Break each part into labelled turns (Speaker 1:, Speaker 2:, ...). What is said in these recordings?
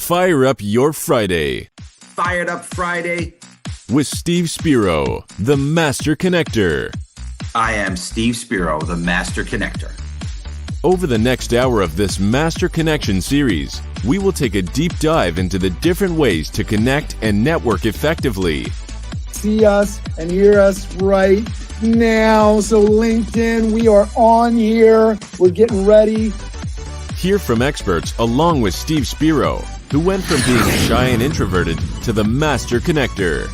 Speaker 1: Fire up your Friday
Speaker 2: Fired Up Friday
Speaker 1: with Steve Spiro, the Master Connector.
Speaker 2: I am Steve Spiro, the Master Connector.
Speaker 1: Over the next hour of this Master Connection series, we will take a deep dive into the different ways to connect and network effectively.
Speaker 3: See us and hear us right now. So LinkedIn, we are on here. We're getting ready.
Speaker 1: Hear from experts along with Steve Spiro, who went from being shy and introverted to the Master Connector.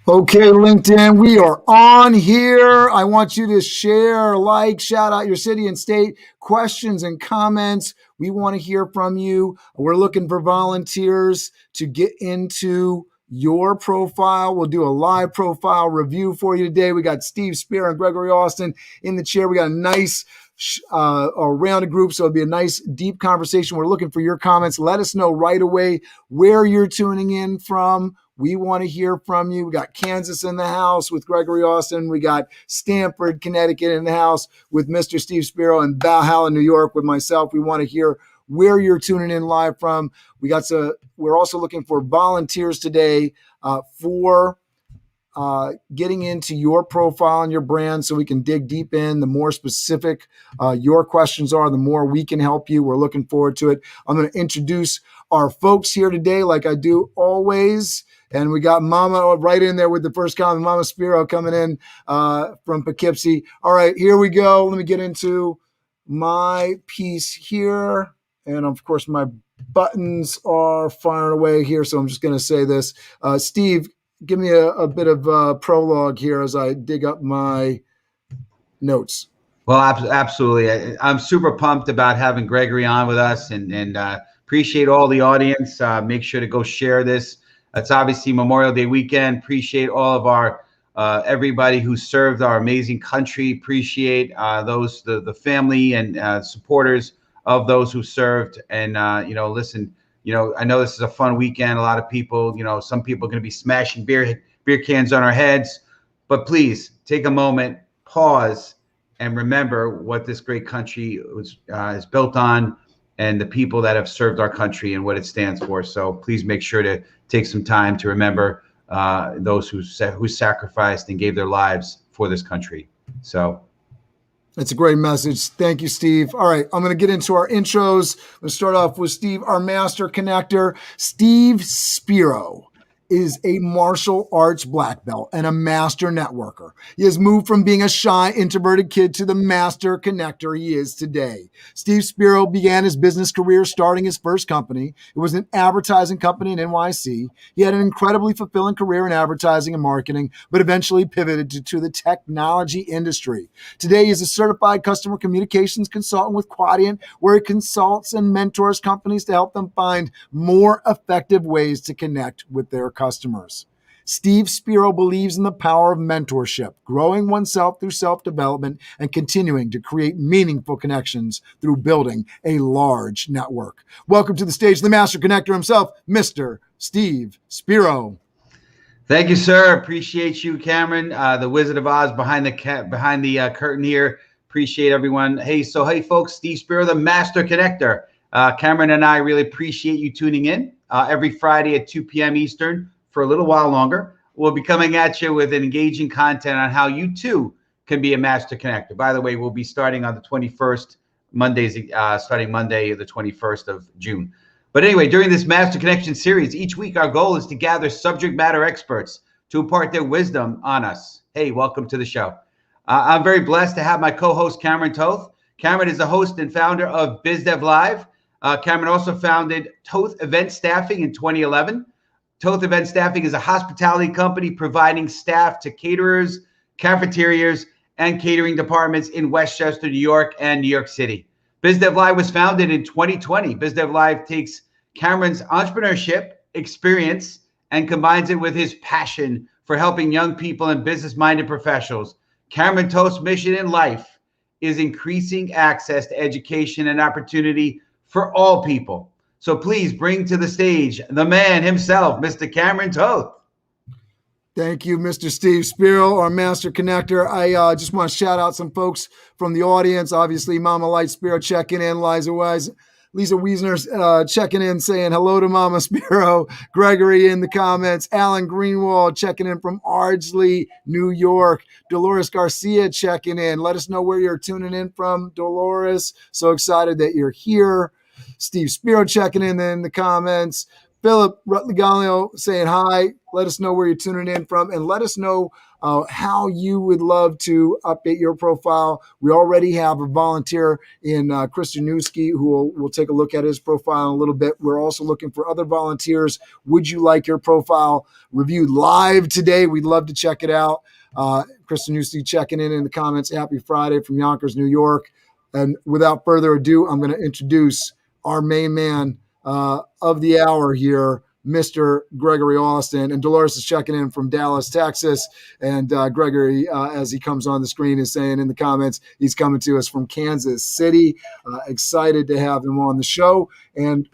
Speaker 3: Okay, LinkedIn, we are on here. I want you to share, like, shout out your city and state, questions and comments. We want to hear from you. We're looking for volunteers to get into your profile. We'll do a live profile review for you today. We got Steve Spiro and Gregory Austin in the chair. We got a nice rounded group, so it'll be a nice deep conversation. We're looking for your comments. Let us know right away where you're tuning in from. We want to hear from you. We got Kansas in the house with Gregory Austin. We got Stamford, Connecticut in the house with Mr. Steve Spiro, and Valhalla, New York with myself. We want to hear where you're tuning in live from. We're also looking for volunteers today for getting into your profile and your brand so we can dig deep in. The more specific your questions are, the more we can help you. We're looking forward to it. I'm going to introduce our folks here today like I do always. And we got Mama right in there with the first comment, Mama Spiro coming in from Poughkeepsie. All right, here we go. Let me get into my piece here. And of course, my buttons are firing away here. So I'm just going to say this. Steve, give me a bit of prologue here as I dig up my notes.
Speaker 4: Well, absolutely. I'm super pumped about having Gregory on with us and appreciate all the audience. Make sure to go share this. It's obviously Memorial Day weekend. Appreciate all of our everybody who served our amazing country. Appreciate the family and supporters of those who served. And listen, I know this is a fun weekend. A lot of people, some people are going to be smashing beer cans on our heads. But please take a moment, pause, and remember what this great country is built on, and the people that have served our country and what it stands for. So please make sure to take some time to remember those who sacrificed and gave their lives for this country. So
Speaker 3: it's a great message. Thank you, Steve. All right, I'm going to get into our intros. I'm going to start off with Steve, our Master Connector. Steve Spiro is a martial arts black belt and a master networker. He has moved from being a shy, introverted kid to the master connector he is today. Steve Spiro began his business career starting his first company. It was an advertising company in NYC. He had an incredibly fulfilling career in advertising and marketing, but eventually pivoted to the technology industry. Today, he is a certified customer communications consultant with Quadient, where he consults and mentors companies to help them find more effective ways to connect with their customers. Steve Spiro believes in the power of mentorship, growing oneself through self-development and continuing to create meaningful connections through building a large network. Welcome to the stage, the Master Connector himself, Mr. Steve Spiro.
Speaker 4: Thank you, sir. Appreciate you, Cameron, the Wizard of Oz behind the curtain here. Appreciate everyone. Hey, folks, Steve Spiro, the Master Connector. Cameron and I really appreciate you tuning in every Friday at 2 p.m. Eastern. For a little while longer, we'll be coming at you with engaging content on how you too can be a master connector. By the way, we'll be starting on the 21st, starting Monday, the 21st of June. But anyway, during this Master Connection series, each week our goal is to gather subject matter experts to impart their wisdom on us. Hey, welcome to the show. I'm very blessed to have my co-host Cameron Toth. Cameron is the host and founder of Biz Dev Live. Cameron also founded Toth Event Staffing in 2011. Toth Event Staffing is a hospitality company providing staff to caterers, cafeterias, and catering departments in Westchester, New York, and New York City. BizDev Live was founded in 2020. BizDev Live takes Cameron's entrepreneurship experience and combines it with his passion for helping young people and business-minded professionals. Cameron Toth's mission in life is increasing access to education and opportunity for all people. So please bring to the stage the man himself, Mr. Cameron Toth.
Speaker 3: Thank you, Mr. Steve Spiro, our Master Connector. I just want to shout out some folks from the audience. Obviously, Mama Light Spiro checking in, Lisa Wiesner checking in, saying hello to Mama Spiro. Gregory in the comments. Alan Greenwald checking in from Ardsley, New York. Dolores Garcia checking in. Let us know where you're tuning in from, Dolores. So excited that you're here. Steve Spiro checking in the comments. Philip Rutligalio saying hi. Let us know where you're tuning in from, and let us know how you would love to update your profile. We already have a volunteer in Chris Janewski who will take a look at his profile in a little bit. We're also looking for other volunteers. Would you like your profile reviewed live today? We'd love to check it out. Chris Janewski checking in the comments. Happy Friday from Yonkers, New York. And without further ado, I'm going to introduce our main man of the hour here, Mr. Gregory Austin. And Dolores is checking in from Dallas, Texas. And Gregory, as he comes on the screen, is saying in the comments, he's coming to us from Kansas City. Excited to have him on the show. And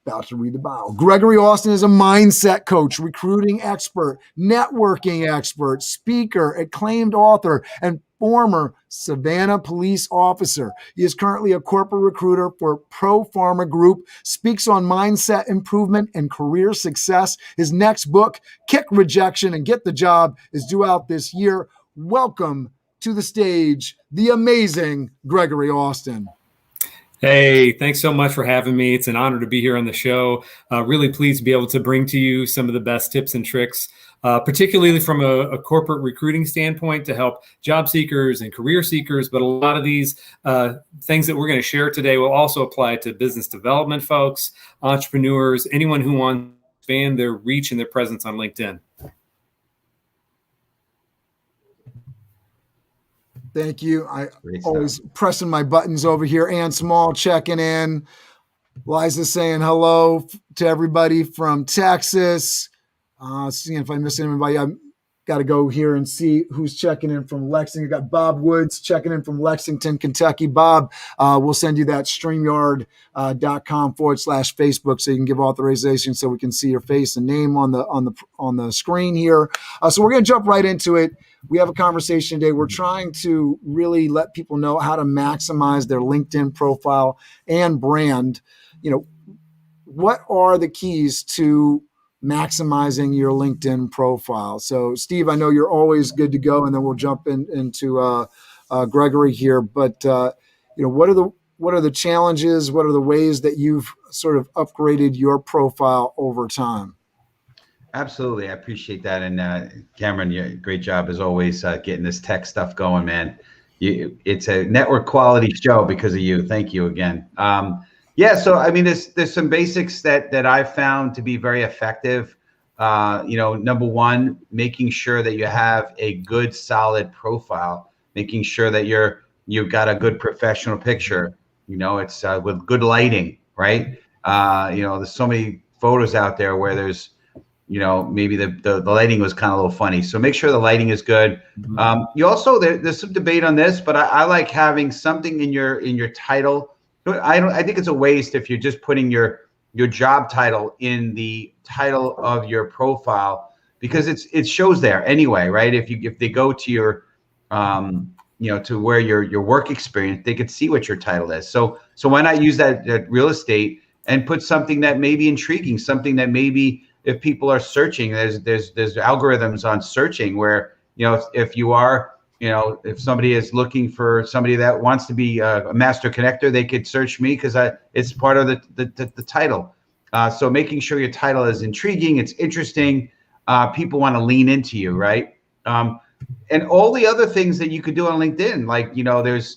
Speaker 3: about to read the bio. Gregory Austin is a mindset coach, recruiting expert, networking expert, speaker, acclaimed author, and former Savannah police officer. He is currently a corporate recruiter for Pro Pharma Group, speaks on mindset improvement and career success. His next book, Kick Rejection and Get the Job, is due out this year. Welcome to the stage, the amazing Gregory Austin.
Speaker 5: Hey, thanks so much for having me. It's an honor to be here on the show. Really pleased to be able to bring to you some of the best tips and tricks, particularly from a corporate recruiting standpoint to help job seekers and career seekers. But a lot of these things that we're going to share today will also apply to business development folks, entrepreneurs, anyone who wants to expand their reach and their presence on LinkedIn.
Speaker 3: Thank you. I always pressing my buttons over here. Ann Small checking in. Liza saying hello to everybody from Texas. Seeing if I miss anybody. I've got to go here and see who's checking in from Lexington. Got Bob Woods checking in from Lexington, Kentucky. Bob, we'll send you that StreamYard.com/Facebook so you can give authorization so we can see your face and name on the screen here. So we're going to jump right into it. We have a conversation today. We're trying to really let people know how to maximize their LinkedIn profile and brand. You know, what are the keys to maximizing your LinkedIn profile? So, Steve, I know you're always good to go, and then we'll jump into Gregory here. But what are the challenges? What are the ways that you've sort of upgraded your profile over time?
Speaker 4: Absolutely. I appreciate that. And Cameron, great job as always getting this tech stuff going, man. It's a network quality show because of you. Thank you again. So I mean, there's some basics that I've found to be very effective. Number one, making sure that you have a good, solid profile, making sure that you've got a good professional picture. It's with good lighting, right? There's so many photos out there where there's maybe the lighting was kind of a little funny. So make sure the lighting is good. You also, there's some debate on this, but I like having something in your title. I think it's a waste if you're just putting your job title in the title of your profile, because it shows there anyway, right? If they go to your to where your work experience, they could see what your title is. So why not use that real estate and put something that may be intriguing, something that maybe, if people are searching, there's algorithms on searching where, if somebody is looking for somebody that wants to be a master connector, they could search me because it's part of the title. So making sure your title is intriguing, it's interesting, people want to lean into you, right? And all the other things that you could do on LinkedIn, like,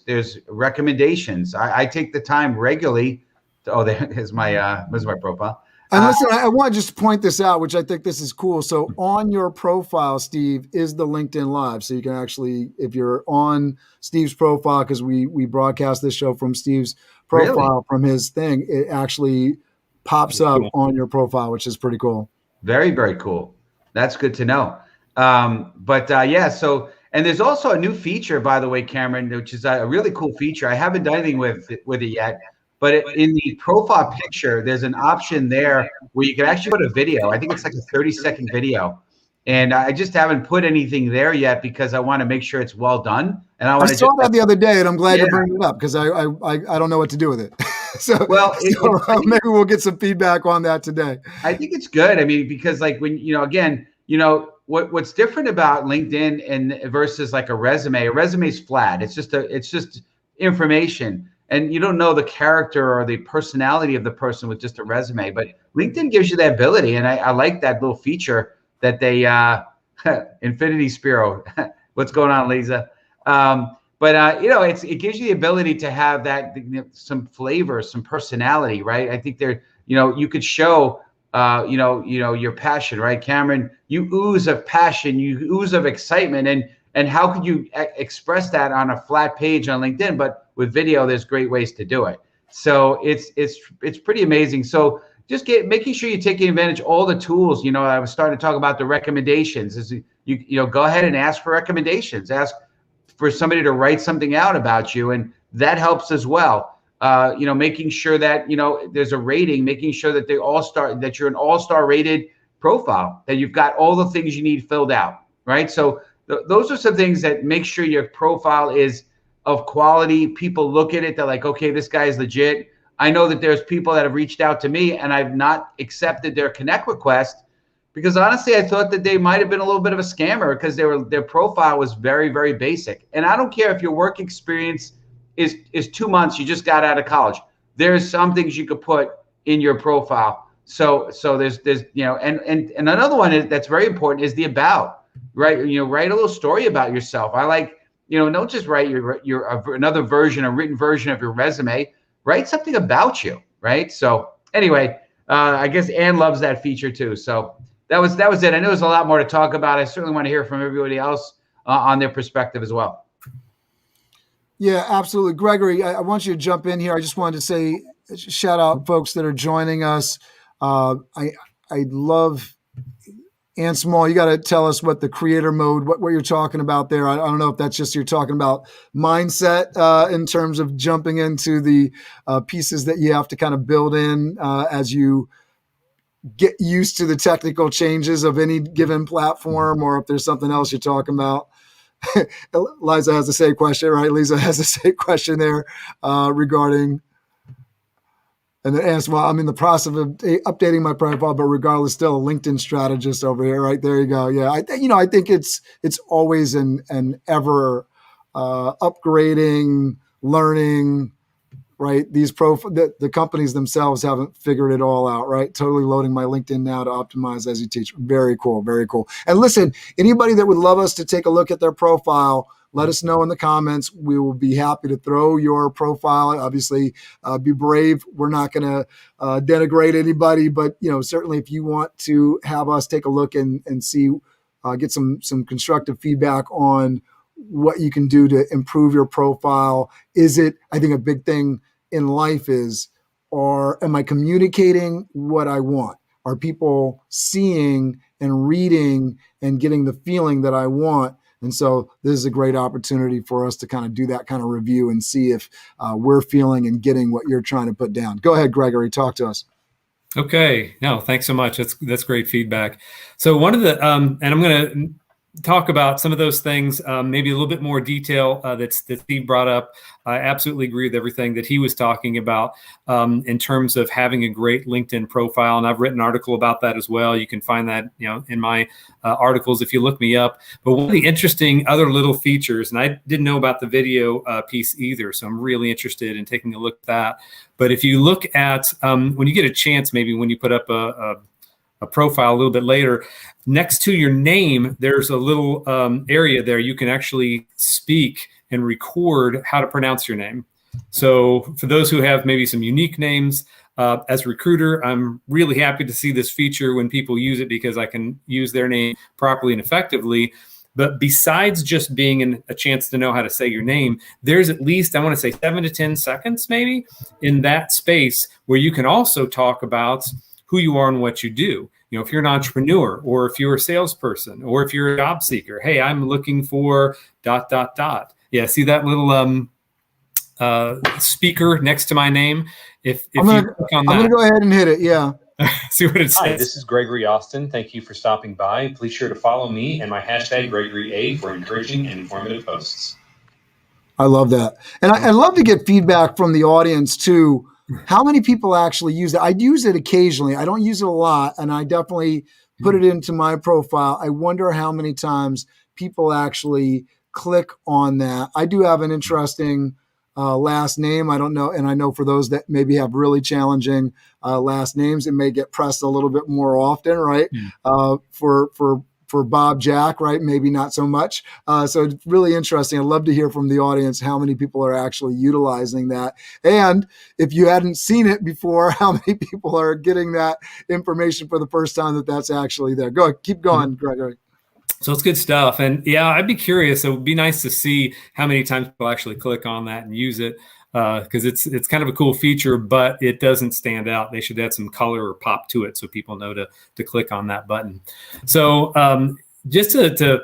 Speaker 4: there's recommendations. I take the time regularly. There's my profile.
Speaker 3: And listen, I want to just point this out, which I think this is cool. So on your profile, Steve, is the LinkedIn Live. So you can actually, if you're on Steve's profile, because we broadcast this show from Steve's profile, from his thing, it actually pops up on your profile, which is pretty cool.
Speaker 4: Very, very cool. That's good to know. Yeah, so, and there's also a new feature, by the way, Cameron, which is a really cool feature. I haven't done anything with it yet, but in the profile picture, there's an option there where you can actually put a video. I think it's like a 30-second video. And I just haven't put anything there yet because I want to make sure it's well done. And I
Speaker 3: saw that the other day, and I'm glad you bring it up because I don't know what to do with it. Maybe we'll get some feedback on that today.
Speaker 4: I think it's good. I mean, because like when, again, what's different about LinkedIn and versus like a resume is flat. It's just information. And you don't know the character or the personality of the person with just a resume. But LinkedIn gives you that ability. And I like that little feature that they, Infinity Spiro, what's going on, Lisa? It gives you the ability to have that, some flavor, some personality, right? I think you could show, your passion, right? Cameron, you ooze of passion, you ooze of excitement. And how could you express that on a flat page on LinkedIn? But with video, there's great ways to do it. So it's pretty amazing. So just making sure you're taking advantage of all the tools. I was starting to talk about the recommendations. Is you go ahead and ask for recommendations. Ask for somebody to write something out about you, and that helps as well. Making sure that there's a rating, making sure that that you're an all-star rated profile, that you've got all the things you need filled out, right? So those are some things that make sure your profile is of quality. People look at it, they're like, okay, this guy is legit. I know that there's people that have reached out to me and I've not accepted their connect request because honestly, I thought that they might have been a little bit of a scammer because their profile was very, very basic. And I don't care if your work experience is 2 months, you just got out of college. There's some things you could put in your profile. So there's and another one that's very important is the about, right? Write a little story about yourself. I like, don't just write your another version, a written version of your resume. Write something about you, right? So anyway, I guess Ann loves that feature too. So that was it. I know there's a lot more to talk about. I certainly want to hear from everybody else on their perspective as well.
Speaker 3: Yeah, absolutely. Gregory, I want you to jump in here. I just wanted to say, shout out folks that are joining us. I love Ann Small. You got to tell us what the creator mode, what you're talking about there. I don't know if that's just you're talking about mindset in terms of jumping into the pieces that you have to kind of build in as you get used to the technical changes of any given platform, or if there's something else you're talking about. Liza has the same question, right? Lisa has the same question there regarding. And then ask, well, I'm in the process of updating my profile, but regardless, still a LinkedIn strategist over here, right? There you go. Yeah, I think it's always an ever upgrading, learning, right? These the companies themselves haven't figured it all out, right? Totally loading my LinkedIn now to optimize as you teach. Very cool, very cool. And listen, anybody that would love us to take a look at their profile, let us know in the comments. We will be happy to throw your profile. Obviously, be brave. We're not going to denigrate anybody, but certainly if you want to have us take a look and see, get some constructive feedback on what you can do to improve your profile. I think a big thing in life is, am I communicating what I want? Are people seeing and reading and getting the feeling that I want? And so this is a great opportunity for us to kind of do that kind of review and see if we're feeling and getting what you're trying to put down. Go ahead, Gregory, talk to us. Okay.
Speaker 5: No, thanks so much. That's great feedback. So one of the, and I'm going to talk about some of those things, maybe a little bit more detail that Steve brought up. I absolutely agree with everything that he was talking about in terms of having a great LinkedIn profile. And I've written an article about that as well. You can find that, in my articles if you look me up. But one of the interesting other little features, and I didn't know about the video piece either, so I'm really interested in taking a look at that. But if you look at, when you get a chance, maybe when you put up a profile a little bit later, next to your name, there's a little area there you can actually speak and record how to pronounce your name. So for those who have maybe some unique names, as a recruiter, I'm really happy to see this feature when people use it because I can use their name properly and effectively. But besides just being a chance to know how to say your name, there's at least, I want to say 7 to 10 seconds maybe in that space where you can also talk about who you are and what you do. If you're an entrepreneur, or if you're a salesperson, or if you're a job seeker, hey, I'm looking for ... Yeah, see that little speaker next to my name? If you click on that,
Speaker 3: I'm going to go ahead and hit it. Yeah.
Speaker 5: See what it says.
Speaker 6: Hi, this is Gregory Austin. Thank you for stopping by. Please sure to follow me and my hashtag #GregoryA for encouraging and informative posts.
Speaker 3: I love that. And I love to get feedback from the audience too. How many people actually use it? I use it occasionally. I don't use it a lot, and I definitely put it into my profile. I wonder how many times people actually click on that. I do have an interesting last name. I don't know. And I know for those that maybe have really challenging last names, it may get pressed a little bit more often, right? For Bob Jack, right? Maybe not so much. So it's really interesting. I'd love to hear from the audience how many people are actually utilizing that. And if you hadn't seen it before, how many people are getting that information for the first time that's actually there. Go ahead, keep going, Gregory.
Speaker 5: So it's good stuff. And yeah, I'd be curious. It would be nice to see how many times people actually click on that and use it, because it's kind of a cool feature, but it doesn't stand out. They should add some color or pop to it so people know to click on that button. So just to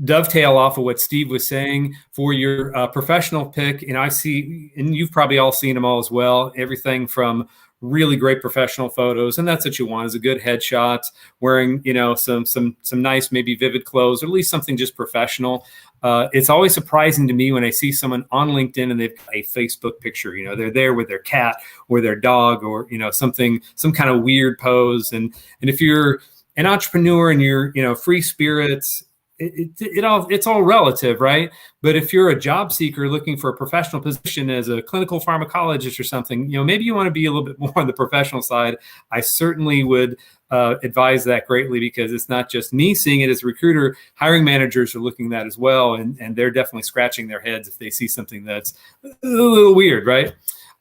Speaker 5: dovetail off of what Steve was saying for your professional pick, and I see, and you've probably all seen them all as well, everything from really great professional photos, and that's what you want, is a good headshot, wearing some nice, maybe vivid clothes, or at least something just professional. It's always surprising to me when I see someone on LinkedIn and they've got a Facebook picture. They're there with their cat or their dog, or some kind of weird pose. And if you're an entrepreneur and you're free spirits, it's all relative, right? But if you're a job seeker looking for a professional position as a clinical pharmacologist or something, maybe you want to be a little bit more on the professional side. I certainly would advise that greatly, because it's not just me seeing it as a recruiter. Hiring managers are looking at that as well, and they're definitely scratching their heads if they see something that's a little weird, right?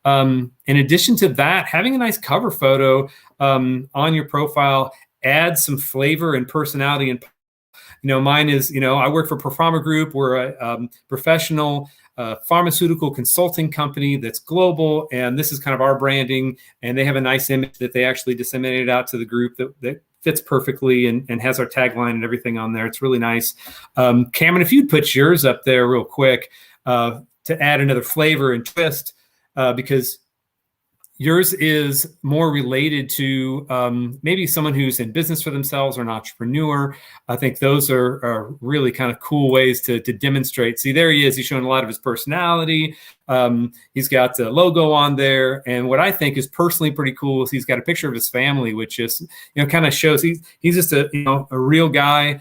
Speaker 5: In addition to that, having a nice cover photo on your profile adds some flavor and personality. And mine is, I work for Performa Group. We're a professional pharmaceutical consulting company that's global, and this is kind of our branding. And they have a nice image that they actually disseminated out to the group that fits perfectly and has our tagline and everything on there. It's really nice. Cameron, if you'd put yours up there real quick to add another flavor and twist, because yours is more related to maybe someone who's in business for themselves or an entrepreneur. I think those are really kind of cool ways to demonstrate. See, there he is. He's showing a lot of his personality. He's got the logo on there. And what I think is personally pretty cool is he's got a picture of his family, which just, kind of shows he's just a real guy,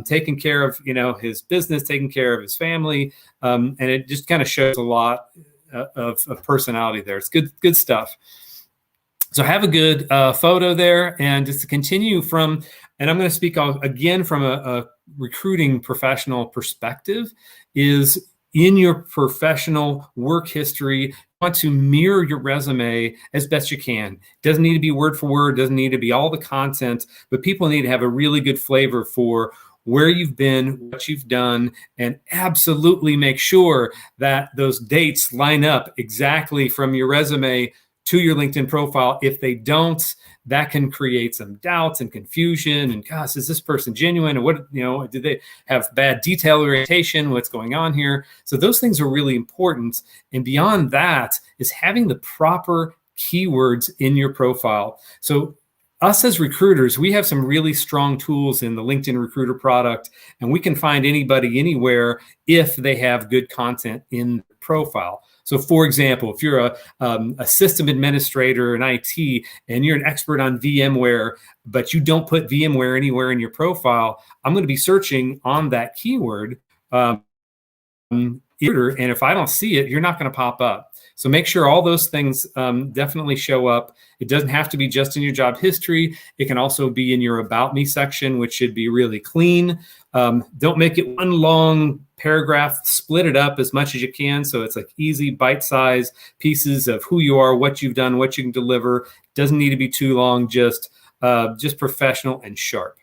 Speaker 5: taking care of, his business, taking care of his family. And it just kind of shows a lot of personality there. It's good stuff. So have a good photo there. And just to continue from, and I'm going to speak again from a recruiting professional perspective, is in your professional work history, you want to mirror your resume as best you can. Doesn't need to be word for word, doesn't need to be all the content, but people need to have a really good flavor for where you've been, what you've done, and absolutely make sure that those dates line up exactly from your resume to your LinkedIn profile. If they don't, that can create some doubts and confusion. And gosh, is this person genuine? Or what, did they have bad detail orientation? What's going on here? So those things are really important. And beyond that is having the proper keywords in your profile. So us as recruiters, we have some really strong tools in the LinkedIn Recruiter product, and we can find anybody anywhere if they have good content in the profile. So for example, if you're a system administrator in IT and you're an expert on VMware, but you don't put VMware anywhere in your profile, I'm going to be searching on that keyword. And if I don't see it, you're not going to pop up. So make sure all those things definitely show up. It doesn't have to be just in your job history. It can also be in your About Me section, which should be really clean. Don't make it one long paragraph. Split it up as much as you can so it's like easy bite-sized pieces of who you are, what you've done, what you can deliver. Doesn't need to be too long, just professional and sharp.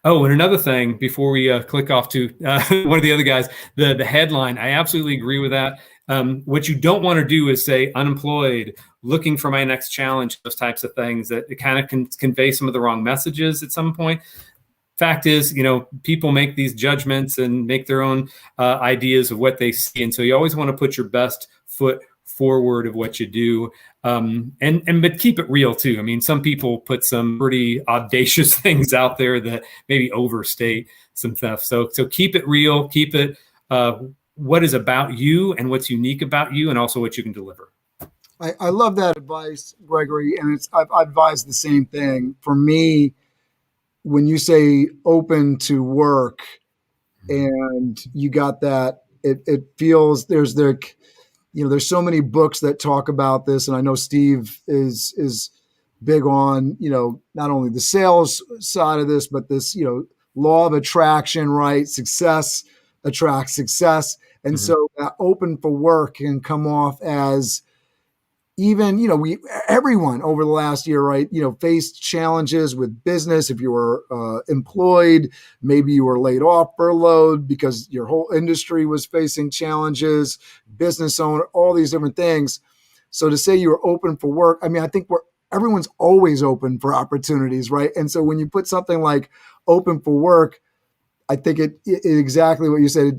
Speaker 5: Oh, and another thing before we click off to one of the other guys, the headline, I absolutely agree with that. What you don't want to do is say unemployed, looking for my next challenge, those types of things that it kind of can convey some of the wrong messages at some point. Fact is, people make these judgments and make their own ideas of what they see. And so you always want to put your best foot forward of what you do. But keep it real too. I mean, some people put some pretty audacious things out there that maybe overstate some stuff. So keep it real, keep it what is about you and what's unique about you, and also what you can deliver.
Speaker 3: I love that advice, Gregory. And I've advised the same thing. For me, when you say open to work and you got that, it feels there's so many books that talk about this. And I know Steve is big on, not only the sales side of this, but this, law of attraction, right? Success attracts success. And so that open for work can come off as even, everyone over the last year, right, faced challenges with business. If you were employed, maybe you were laid off, furloughed because your whole industry was facing challenges, business owner, all these different things. So to say you were open for work, I mean, I think everyone's always open for opportunities, right? And so when you put something like open for work, I think it exactly what you said. It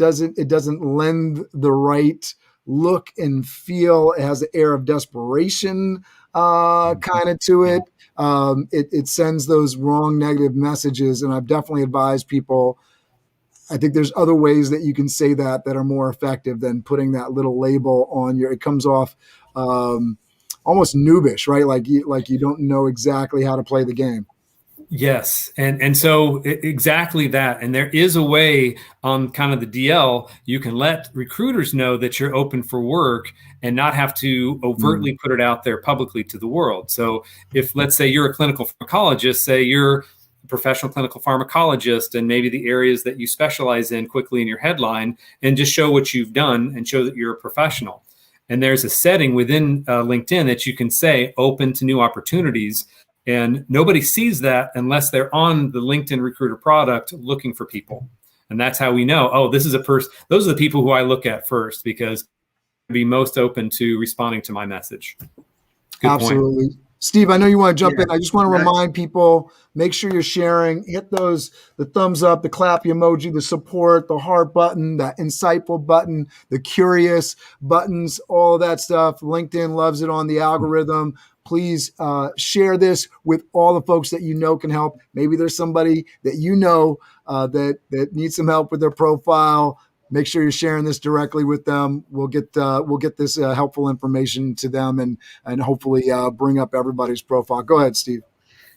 Speaker 3: doesn't lend the right look and feel. It has an air of desperation kind of to it. It sends those wrong negative messages. And I've definitely advised people, I think there's other ways that you can say that are more effective than putting that little label on it comes off almost noobish, right? Like you don't know exactly how to play the game.
Speaker 5: Yes. And so exactly that. And there is a way on kind of the DL, you can let recruiters know that you're open for work and not have to overtly put it out there publicly to the world. So if, let's say you're a clinical pharmacologist, say you're a professional clinical pharmacologist, and maybe the areas that you specialize in quickly in your headline, and just show what you've done and show that you're a professional. And there's a setting within LinkedIn that you can say open to new opportunities. And nobody sees that unless they're on the LinkedIn Recruiter product looking for people. And that's how we know, oh, this is a person. Those are the people who I look at first because they'll be most open to responding to my message. Good
Speaker 3: Absolutely.
Speaker 5: Point.
Speaker 3: Steve, I know you want to jump in. I just want to remind people, make sure you're sharing, hit the thumbs up, the clap emoji, the support, the heart button, the insightful button, the curious buttons, all of that stuff. LinkedIn loves it on the algorithm. Please share this with all the folks that can help. Maybe there's somebody that that needs some help with their profile. Make sure you're sharing this directly with them. We'll get this helpful information to them and hopefully bring up everybody's profile. Go ahead, Steve.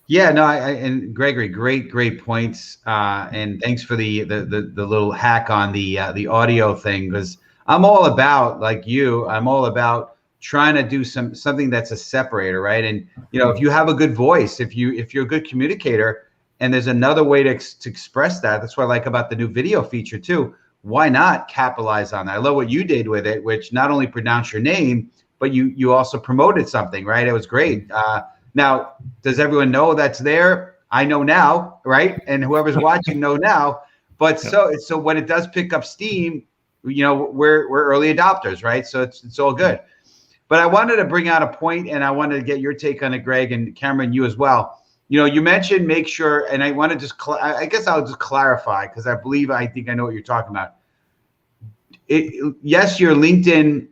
Speaker 4: Yeah, no, and Gregory, great points, and thanks for the little hack on the audio thing, because I'm all about, like you, I'm all about trying to do something that's a separator, right? And if you have a good voice, if you're a good communicator, and there's another way to express that, that's what I like about the new video feature too. Why not capitalize on that? I love what you did with it, which not only pronounced your name, but you also promoted something, right? It was great. Now, does everyone know that's there? I know now, right? And whoever's watching know now. But so when it does pick up steam, we're early adopters, right? So it's all good. But I wanted to bring out a point, and I wanted to get your take on it, Greg, and Cameron, you as well. You mentioned make sure, and I want to just, I guess I'll just clarify, because I think I know what you're talking about. Yes, your LinkedIn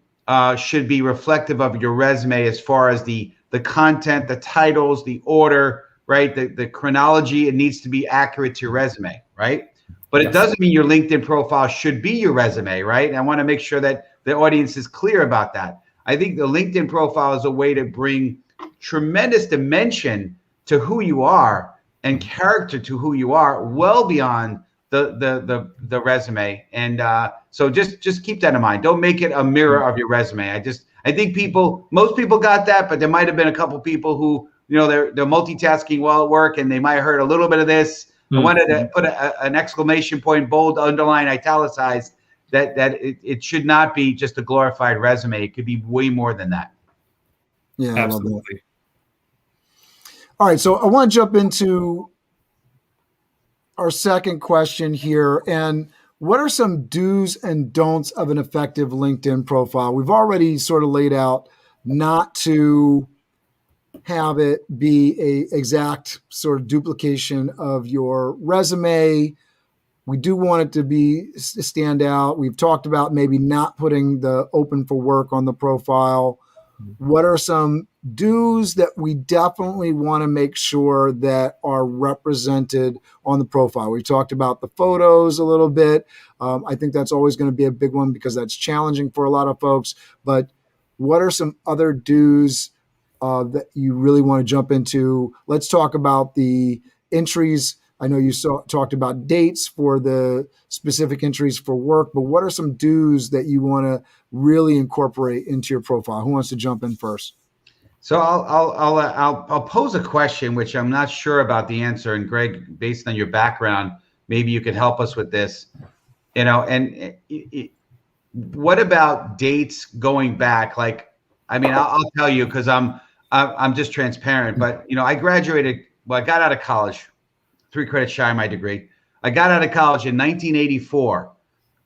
Speaker 4: should be reflective of your resume as far as the content, the titles, the order, right? The chronology, it needs to be accurate to your resume, right? But it doesn't mean your LinkedIn profile should be your resume, right? And I want to make sure that the audience is clear about that. I think the LinkedIn profile is a way to bring tremendous dimension to who you are and character to who you are, well beyond the resume. And so just keep that in mind. Don't make it a mirror of your resume. I think most people got that, but there might have been a couple people who, they're multitasking while at work, and they might have heard a little bit of this. I wanted to put an exclamation point, bold, underline, italicized, that it should not be just a glorified resume. It could be way more than that.
Speaker 3: Yeah,
Speaker 5: absolutely.
Speaker 3: All right, so I want to jump into our second question here. And what are some do's and don'ts of an effective LinkedIn profile? We've already sort of laid out not to have it be a exact sort of duplication of your resume. We do want it to be stand out. We've talked about maybe not putting the open for work on the profile. What are some do's that we definitely want to make sure that are represented on the profile? We talked about the photos a little bit. I think that's always going to be a big one because that's challenging for a lot of folks. But what are some other do's that you really want to jump into? Let's talk about the entries. I know you talked about dates for the specific entries for work, but what are some do's that you want to really incorporate into your profile? Who wants to jump in first?
Speaker 4: So I'll pose a question, which I'm not sure about the answer. And Greg, based on your background, maybe you could help us with this. What about dates going back? Like, I mean, I'll tell you because I'm just transparent. But I graduated. Well, I got out of college, 3 credits shy of my degree. I got out of college in 1984.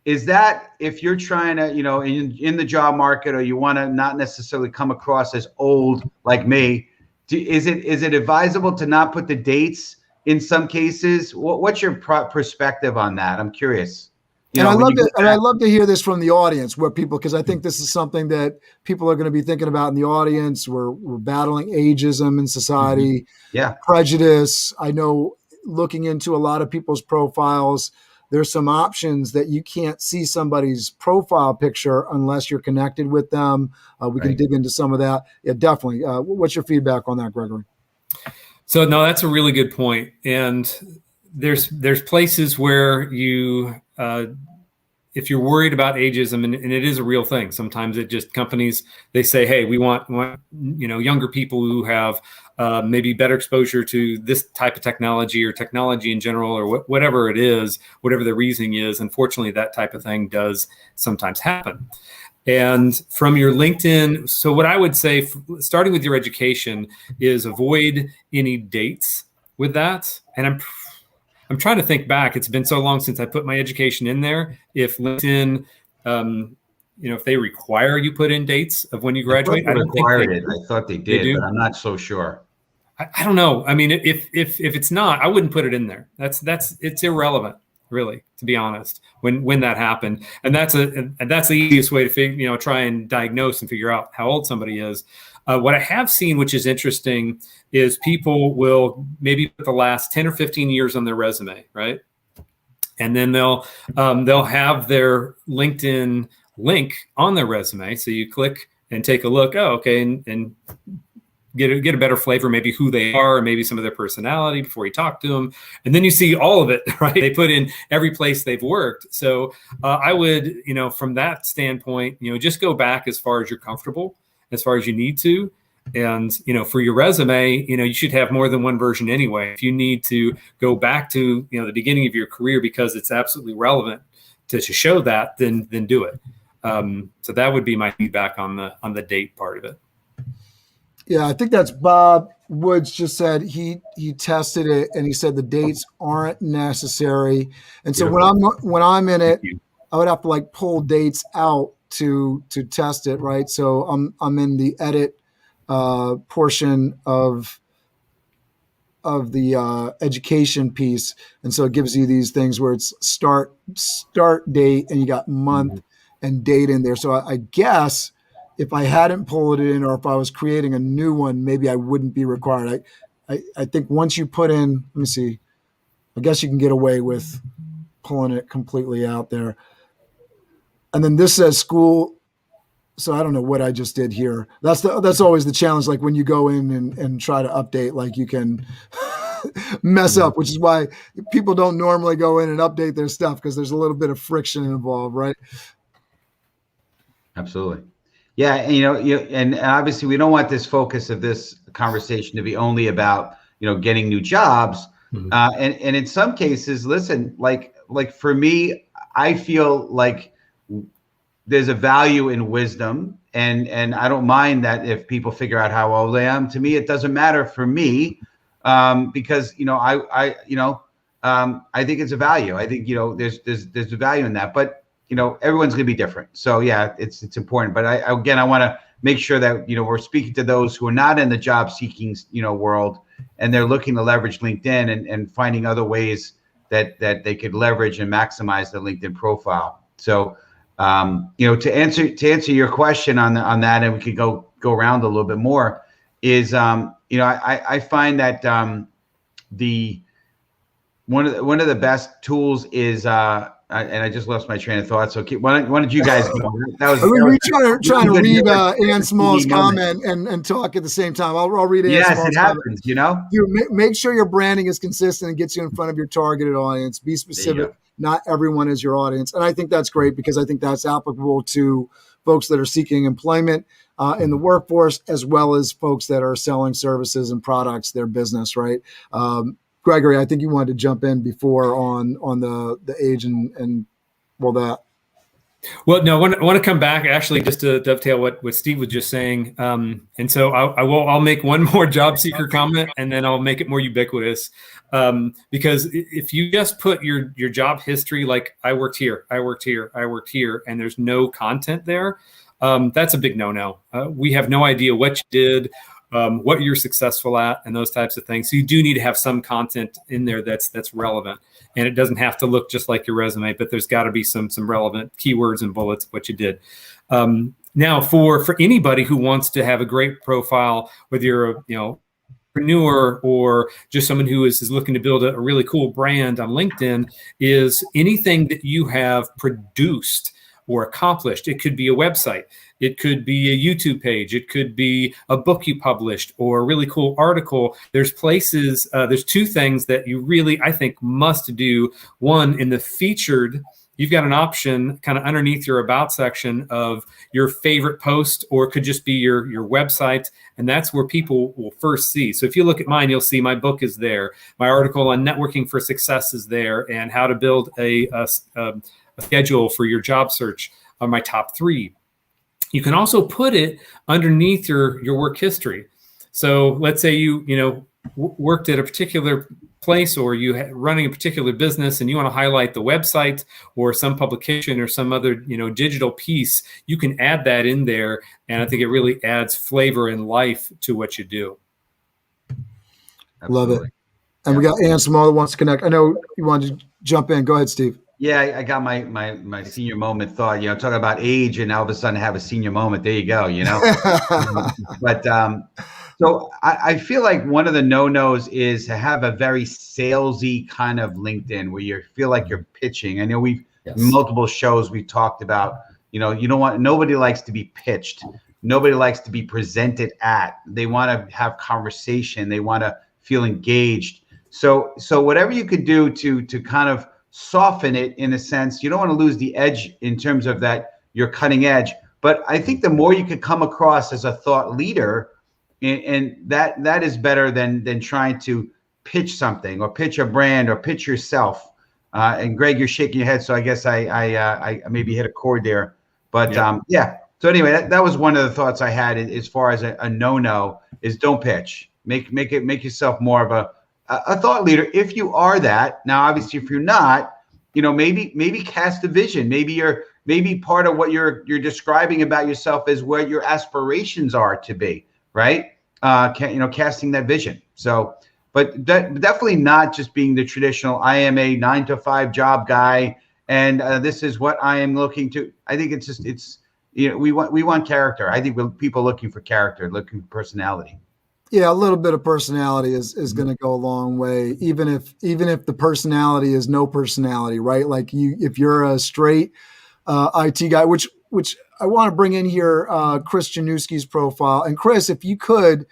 Speaker 4: Is that, if you're trying to, in the job market, or you want to not necessarily come across as old like me, is it advisable to not put the dates in some cases? What's your perspective on that? I'm curious.
Speaker 3: I'd love to hear this from the audience, where people, because I think this is something that people are going to be thinking about in the audience. We're battling ageism in society, prejudice. I know, looking into a lot of people's profiles, there's some options that you can't see somebody's profile picture unless you're connected with them. We can dig into some of that. Yeah, definitely. What's your feedback on that, Gregory?
Speaker 5: So no, that's a really good point. And there's places where you, if you're worried about ageism, and it is a real thing, sometimes it just, companies, they say, hey, we want younger people who have maybe better exposure to this type of technology or technology in general, or whatever it is, whatever the reasoning is. Unfortunately, that type of thing does sometimes happen. And from your LinkedIn, so what I would say, starting with your education, is avoid any dates with that. And I'm trying to think back. It's been so long since I put my education in there. If LinkedIn, if they require you put in dates of when you graduate, I don't think they do.
Speaker 4: I thought they did, but I'm not so sure.
Speaker 5: I don't know. I mean, if it's not, I wouldn't put it in there. It's irrelevant, really, to be honest, when that happened. And that's the easiest way to try and diagnose and figure out how old somebody is. What I have seen, which is interesting, is people will maybe put the last 10 or 15 years on their resume, right? And then they'll have their LinkedIn link on their resume. So you click and take a look. Oh, okay, and get a better flavor, maybe who they are, or maybe some of their personality before you talk to them. And then you see all of it, right? They put in every place they've worked. So I would, from that standpoint, just go back as far as you're comfortable, as far as you need to. And, for your resume, you should have more than one version anyway. If you need to go back to, the beginning of your career because it's absolutely relevant to show that, then do it. So that would be my feedback on the date part of it.
Speaker 3: Yeah, I think that's Bob Woods just said he tested it and he said the dates aren't necessary. And so when I'm in it, I would have to pull dates out to test it, right? So I'm in the edit portion of the education piece, and so it gives you these things where it's start date and you got month and date in there. So I guess if I hadn't pulled it in, or if I was creating a new one, maybe I wouldn't be required. I think once you put in, let me see, I guess you can get away with pulling it completely out there. And then this says school. So I don't know what I just did here. That's always the challenge. Like when you go in and try to update, you can mess up, which is why people don't normally go in and update their stuff, because there's a little bit of friction involved, right?
Speaker 4: Absolutely. Yeah. And obviously we don't want this focus of this conversation to be only about, getting new jobs. And in some cases, listen, like for me, I feel like there's a value in wisdom, and I don't mind that if people figure out how old I am. To me, it doesn't matter for me, because I think it's a value. I think, there's a value in that, but everyone's going to be different. So yeah, it's important. But I want to make sure that, we're speaking to those who are not in the job seeking, world, and they're looking to leverage LinkedIn and finding other ways that they could leverage and maximize their LinkedIn profile. So, to answer your question on that, and we could go around a little bit more, is, I find that one of the best tools is, and I just lost my train of thought. So why don't you guys go?
Speaker 3: We're trying to read Ann Small's comment and talk at the same time. I'll read Ann Small's
Speaker 4: comment. Yes, it happens,
Speaker 3: Dude, make sure your branding is consistent and gets you in front of your targeted audience. Be specific. Not everyone is your audience. And I think that's great, because I think that's applicable to folks that are seeking employment in the workforce, as well as folks that are selling services and products, their business, right? Gregory, I think you wanted to jump in before on the age and that.
Speaker 5: Well, no, I want to come back actually just to dovetail what Steve was just saying. And so I'll make one more job seeker comment, and then I'll make it more ubiquitous. Because if you just put your job history, like I worked here, and there's no content there, that's a big no-no. We have no idea what you did, what you're successful at, and those types of things. So you do need to have some content in there that's relevant, and it doesn't have to look just like your resume, but there's got to be some relevant keywords and bullets of what you did. Now, for anybody who wants to have a great profile, whether you're a entrepreneur or just someone who is looking to build a really cool brand on LinkedIn, is anything that you have produced or accomplished. It could be a website. It could be a YouTube page. It could be a book you published or a really cool article. There's places, there's two things that you really, I think, must do. One, in the featured, you've got an option kind of underneath your about section of your favorite post, or it could just be your website. And that's where people will first see. So if you look at mine, you'll see my book is there. My article on networking for success is there, and how to build a schedule for your job search are my top 3. You can also put it underneath your work history. So let's say you worked at a particular place, or you running a particular business, and you want to highlight the website or some publication or some other digital piece. You can add that in there, and I think it really adds flavor and life to what you do.
Speaker 3: Love it. And we got Ann Small that wants to connect. I know you wanted to jump in. Go ahead, Steve.
Speaker 4: Yeah, I got my senior moment thought, talking about age, and all of a sudden have a senior moment. There you go, But so I feel like one of the no-nos is to have a very salesy kind of LinkedIn where you feel like you're pitching. I know multiple shows we talked about, you don't want, nobody likes to be pitched. Nobody likes to be presented at. They want to have conversation. They want to feel engaged. So whatever you could do to kind of soften it, in a sense, you don't want to lose the edge in terms of that you're cutting edge. But I think the more you could come across as a thought leader, and that is better than trying to pitch something or pitch a brand or pitch yourself. And Greg, you're shaking your head, so I guess I maybe hit a chord there. But yeah. So anyway, that was one of the thoughts I had as far as a no-no is don't pitch. Make yourself more of a thought leader. If you are that, now obviously if you're not, maybe cast a vision. Maybe part of what you're describing about yourself is where your aspirations are to be, right? Casting that vision. So, but definitely not just being the traditional, I am a 9-to-5 job guy, and this is what I am looking to. I think we want character. I think people looking for character, looking for personality.
Speaker 3: Yeah, a little bit of personality is going to go a long way, even if the personality is no personality, right? Like if you're a straight IT guy, which I want to bring in here, Chris Januski's profile. And Chris, if you could,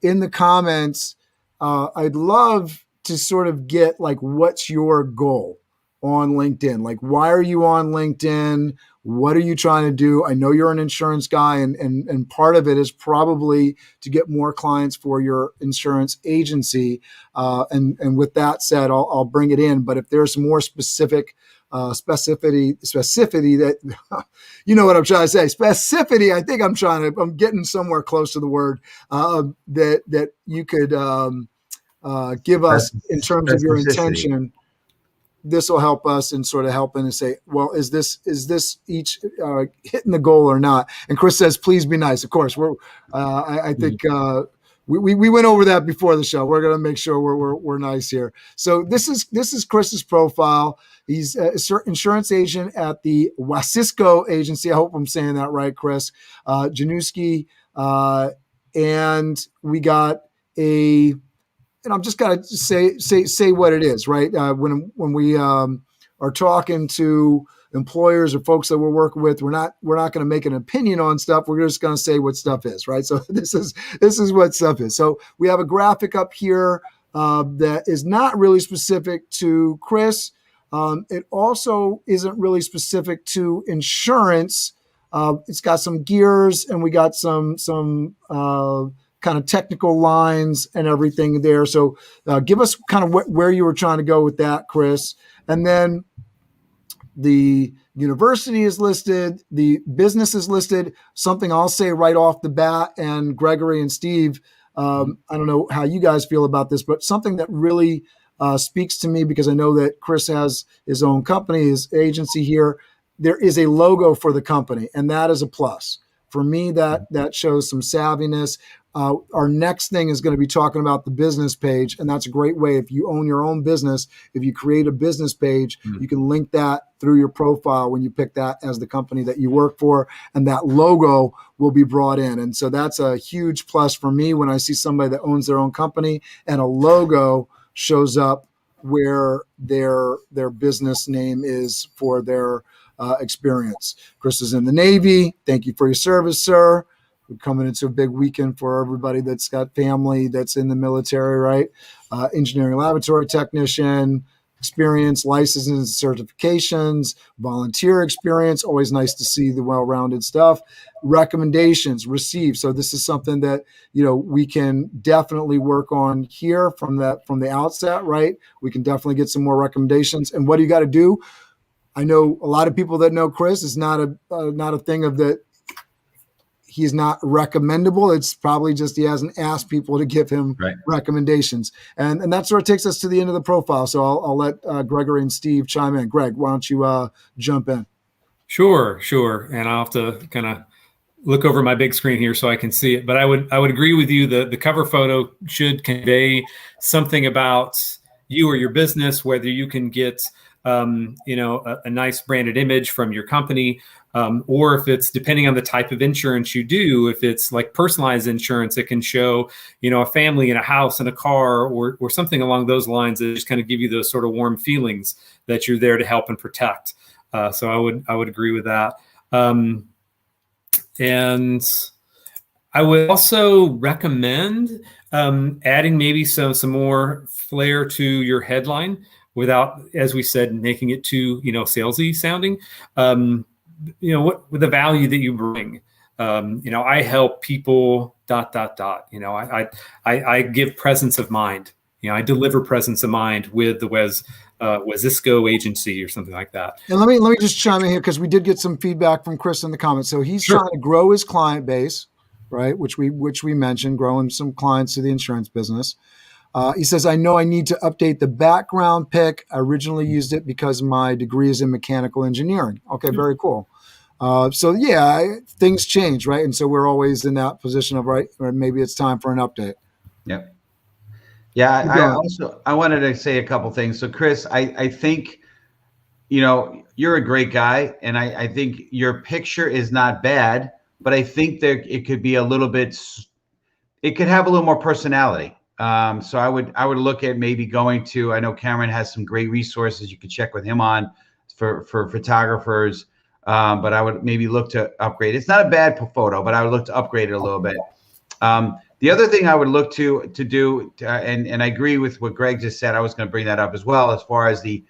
Speaker 3: in the comments, I'd love to sort of get like, what's your goal on LinkedIn? Like, why are you on LinkedIn? What are you trying to do? I know you're an insurance guy, and part of it is probably to get more clients for your insurance agency. And with that said, I'll bring it in. But if there's more specificity that, you know what I'm trying to say, specificity, I think I'm getting somewhere close to the word that you could give us in terms of your intention. this will help us in sort of helping to say, well, is this each hitting the goal or not? And Chris says, please be nice. Of course, I think we went over that before the show. We're going to make sure we're nice here. So this is Chris's profile. He's an insurance agent at the Wasisco agency. I hope I'm saying that right, Chris. Januski, and we got and I'm just got to say what it is, right? When we are talking to employers or folks that we're working with, we're not going to make an opinion on stuff. We're just going to say what stuff is, right? So this is what stuff is. So we have a graphic up here that is not really specific to Chris. It also isn't really specific to insurance. It's got some gears, and we got some kind of technical lines and everything there. So give us kind of where you were trying to go with that, Chris. And then the university is listed, the business is listed. Something I'll say right off the bat, and Gregory and Steve, I don't know how you guys feel about this, but something that really speaks to me, because I know that Chris has his own company, his agency here. There is a logo for the company, and that is a plus. For me, that shows some savviness. Our next thing is going to be talking about the business page, and that's a great way. If you own your own business, if you create a business page, you can link that through your profile when you pick that as the company that you work for, and that logo will be brought in. And so that's a huge plus for me when I see somebody that owns their own company and a logo shows up where their business name is for their experience. Chris is in the Navy. Thank you for your service, sir. We're coming into a big weekend for everybody that's got family that's in the military, right? Engineering laboratory technician, experience, licenses, certifications, volunteer experience. Always nice to see the well-rounded stuff. Recommendations received. So this is something that, we can definitely work on here from the outset, right? We can definitely get some more recommendations. And what do you got to do? I know a lot of people that know Chris. Is not a thing of that. He's not recommendable. It's probably just he hasn't asked people to give him recommendations. And that sort of takes us to the end of the profile. So I'll let Gregory and Steve chime in. Greg, why don't you jump in?
Speaker 5: Sure. And I'll have to kind of look over my big screen here so I can see it. But I would agree with you. The cover photo should convey something about you or your business, whether you can get a nice branded image from your company, or if it's depending on the type of insurance you do, if it's like personalized insurance, it can show, a family and a house and a car or something along those lines that just kind of give you those sort of warm feelings that you're there to help and protect. So I would agree with that. And I would also recommend adding maybe some more flair to your headline without, as we said, making it too, salesy sounding. What the value that you bring. I help people. ... I give presence of mind. I deliver presence of mind with the Wasisco agency or something like that.
Speaker 3: And let me just chime in here, because we did get some feedback from Chris in the comments. So he's trying to grow his client base, right? Which we mentioned, growing some clients to the insurance business. He says, I know I need to update the background pic. I originally used it because my degree is in mechanical engineering. Okay, very cool. Things change, right? And so we're always in that position of, right, or maybe it's time for an update.
Speaker 4: Yep. Yeah, I wanted to say a couple things. So Chris, I think, you're a great guy, and I think your picture is not bad, but I think that it could be it could have a little more personality. So I would look at maybe going to, I know Cameron has some great resources you could check with him on for photographers, but I would maybe look to upgrade. It's not a bad photo, but I would look to upgrade it a little bit. The other thing I would look to do, and I agree with what Greg just said, I was going to bring that up as well, as far as the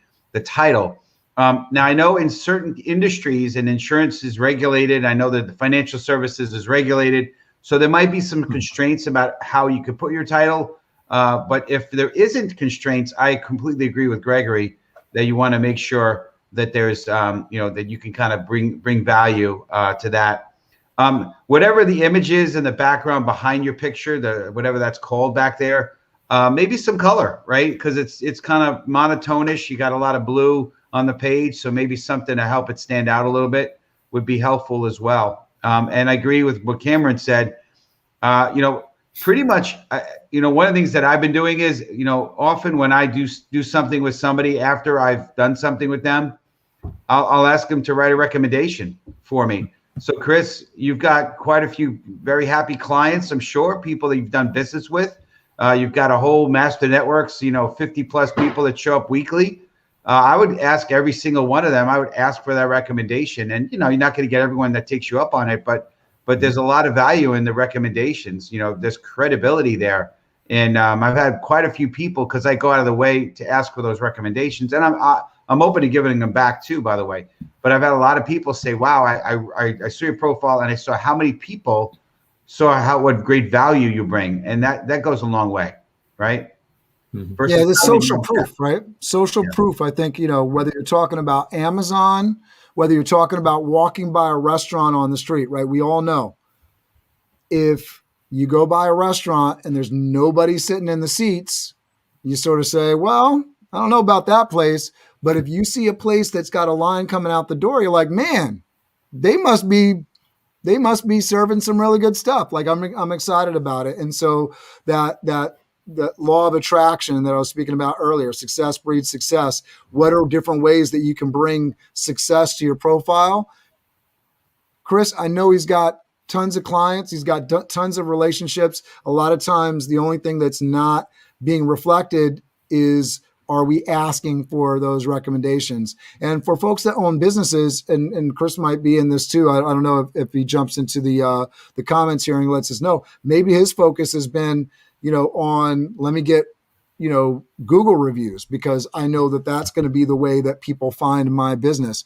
Speaker 4: title. Now, I know in certain industries, and insurance is regulated. I know that the financial services is regulated. So there might be some constraints about how you could put your title. But if there isn't constraints, I completely agree with Gregory that you want to make sure that there's, that you can kind of bring value to that. Whatever the image is in the background behind your picture, whatever that's called back there, maybe some color, right? Because it's kind of monotonish. You got a lot of blue on the page, so maybe something to help it stand out a little bit would be helpful as well. And I agree with what Cameron said. Pretty much, one of the things that I've been doing is, often when I do something with somebody after I've done something with them, I'll ask them to write a recommendation for me. So, Chris, you've got quite a few very happy clients, I'm sure, people that you've done business with. You've got a whole master networks, 50 plus people that show up weekly. I would ask every single one of them. I would ask for that recommendation. And, you're not going to get everyone that takes you up on it, but there's a lot of value in the recommendations. There's credibility there. And I've had quite a few people, because I go out of the way to ask for those recommendations. And I'm open to giving them back too, by the way. But I've had a lot of people say, wow, I saw your profile and I saw how many people saw what great value you bring. And that goes a long way, right?
Speaker 5: Mm-hmm.
Speaker 3: Yeah, the social proof, right? Social proof. I think, whether you're talking about Amazon, whether you're talking about walking by a restaurant on the street, right? We all know if you go by a restaurant and there's nobody sitting in the seats, you sort of say, well, I don't know about that place. But if you see a place that's got a line coming out the door, you're like, man, they must be serving some really good stuff. Like I'm excited about it. And so that law of attraction that I was speaking about earlier, success breeds success. What are different ways that you can bring success to your profile? Chris, I know he's got tons of clients. He's got tons of relationships. A lot of times the only thing that's not being reflected is, are we asking for those recommendations? And for folks that own businesses, and Chris might be in this too. I don't know if he jumps into the comments here and lets us know. Maybe his focus has been, on let me get, Google reviews, because I know that that's going to be the way that people find my business.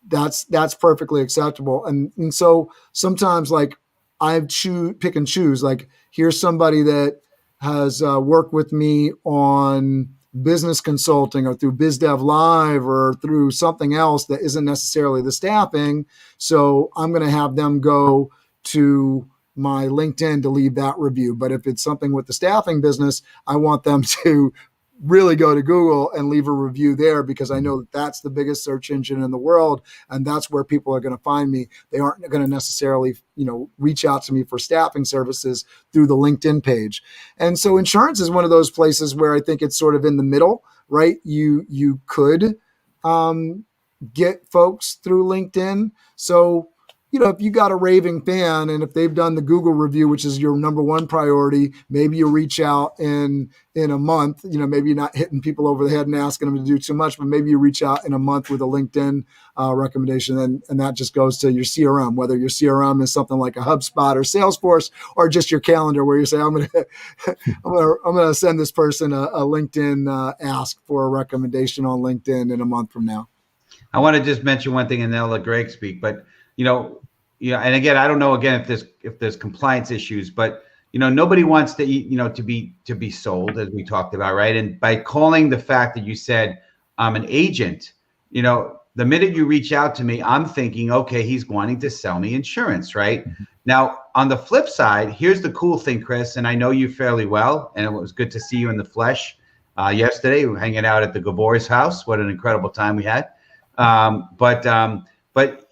Speaker 3: That's perfectly acceptable. And so sometimes, like, I pick and choose. Like, here's somebody that has worked with me on business consulting or through Biz Dev Live or through something else that isn't necessarily the staffing. So I'm going to have them go to my LinkedIn to leave that review. But if it's something with the staffing business, I want them to really go to Google and leave a review there, because I know that that's the biggest search engine in the world. And that's where people are going to find me. They aren't going to necessarily, reach out to me for staffing services through the LinkedIn page. And so insurance is one of those places where I think it's sort of in the middle, right? You could get folks through LinkedIn. So, if you got a raving fan and if they've done the Google review, which is your number one priority, maybe you reach out in a month. Maybe you're not hitting people over the head and asking them to do too much, but maybe you reach out in a month with a LinkedIn recommendation, and that just goes to your CRM, whether your CRM is something like a HubSpot or Salesforce, or just your calendar where you say, I'm gonna send this person a LinkedIn ask for a recommendation on LinkedIn in a month from now.
Speaker 4: I want to just mention one thing, and then I'll let Greg speak. But and again, I don't know if there's compliance issues, but nobody wants to be sold, as we talked about, right? And by calling the fact that you said I'm an agent, the minute you reach out to me, I'm thinking, okay, he's wanting to sell me insurance, right? Mm-hmm. Now, on the flip side, here's the cool thing, Chris, and I know you fairly well, and it was good to see you in the flesh yesterday. We were hanging out at the Gabor's house. What an incredible time we had. But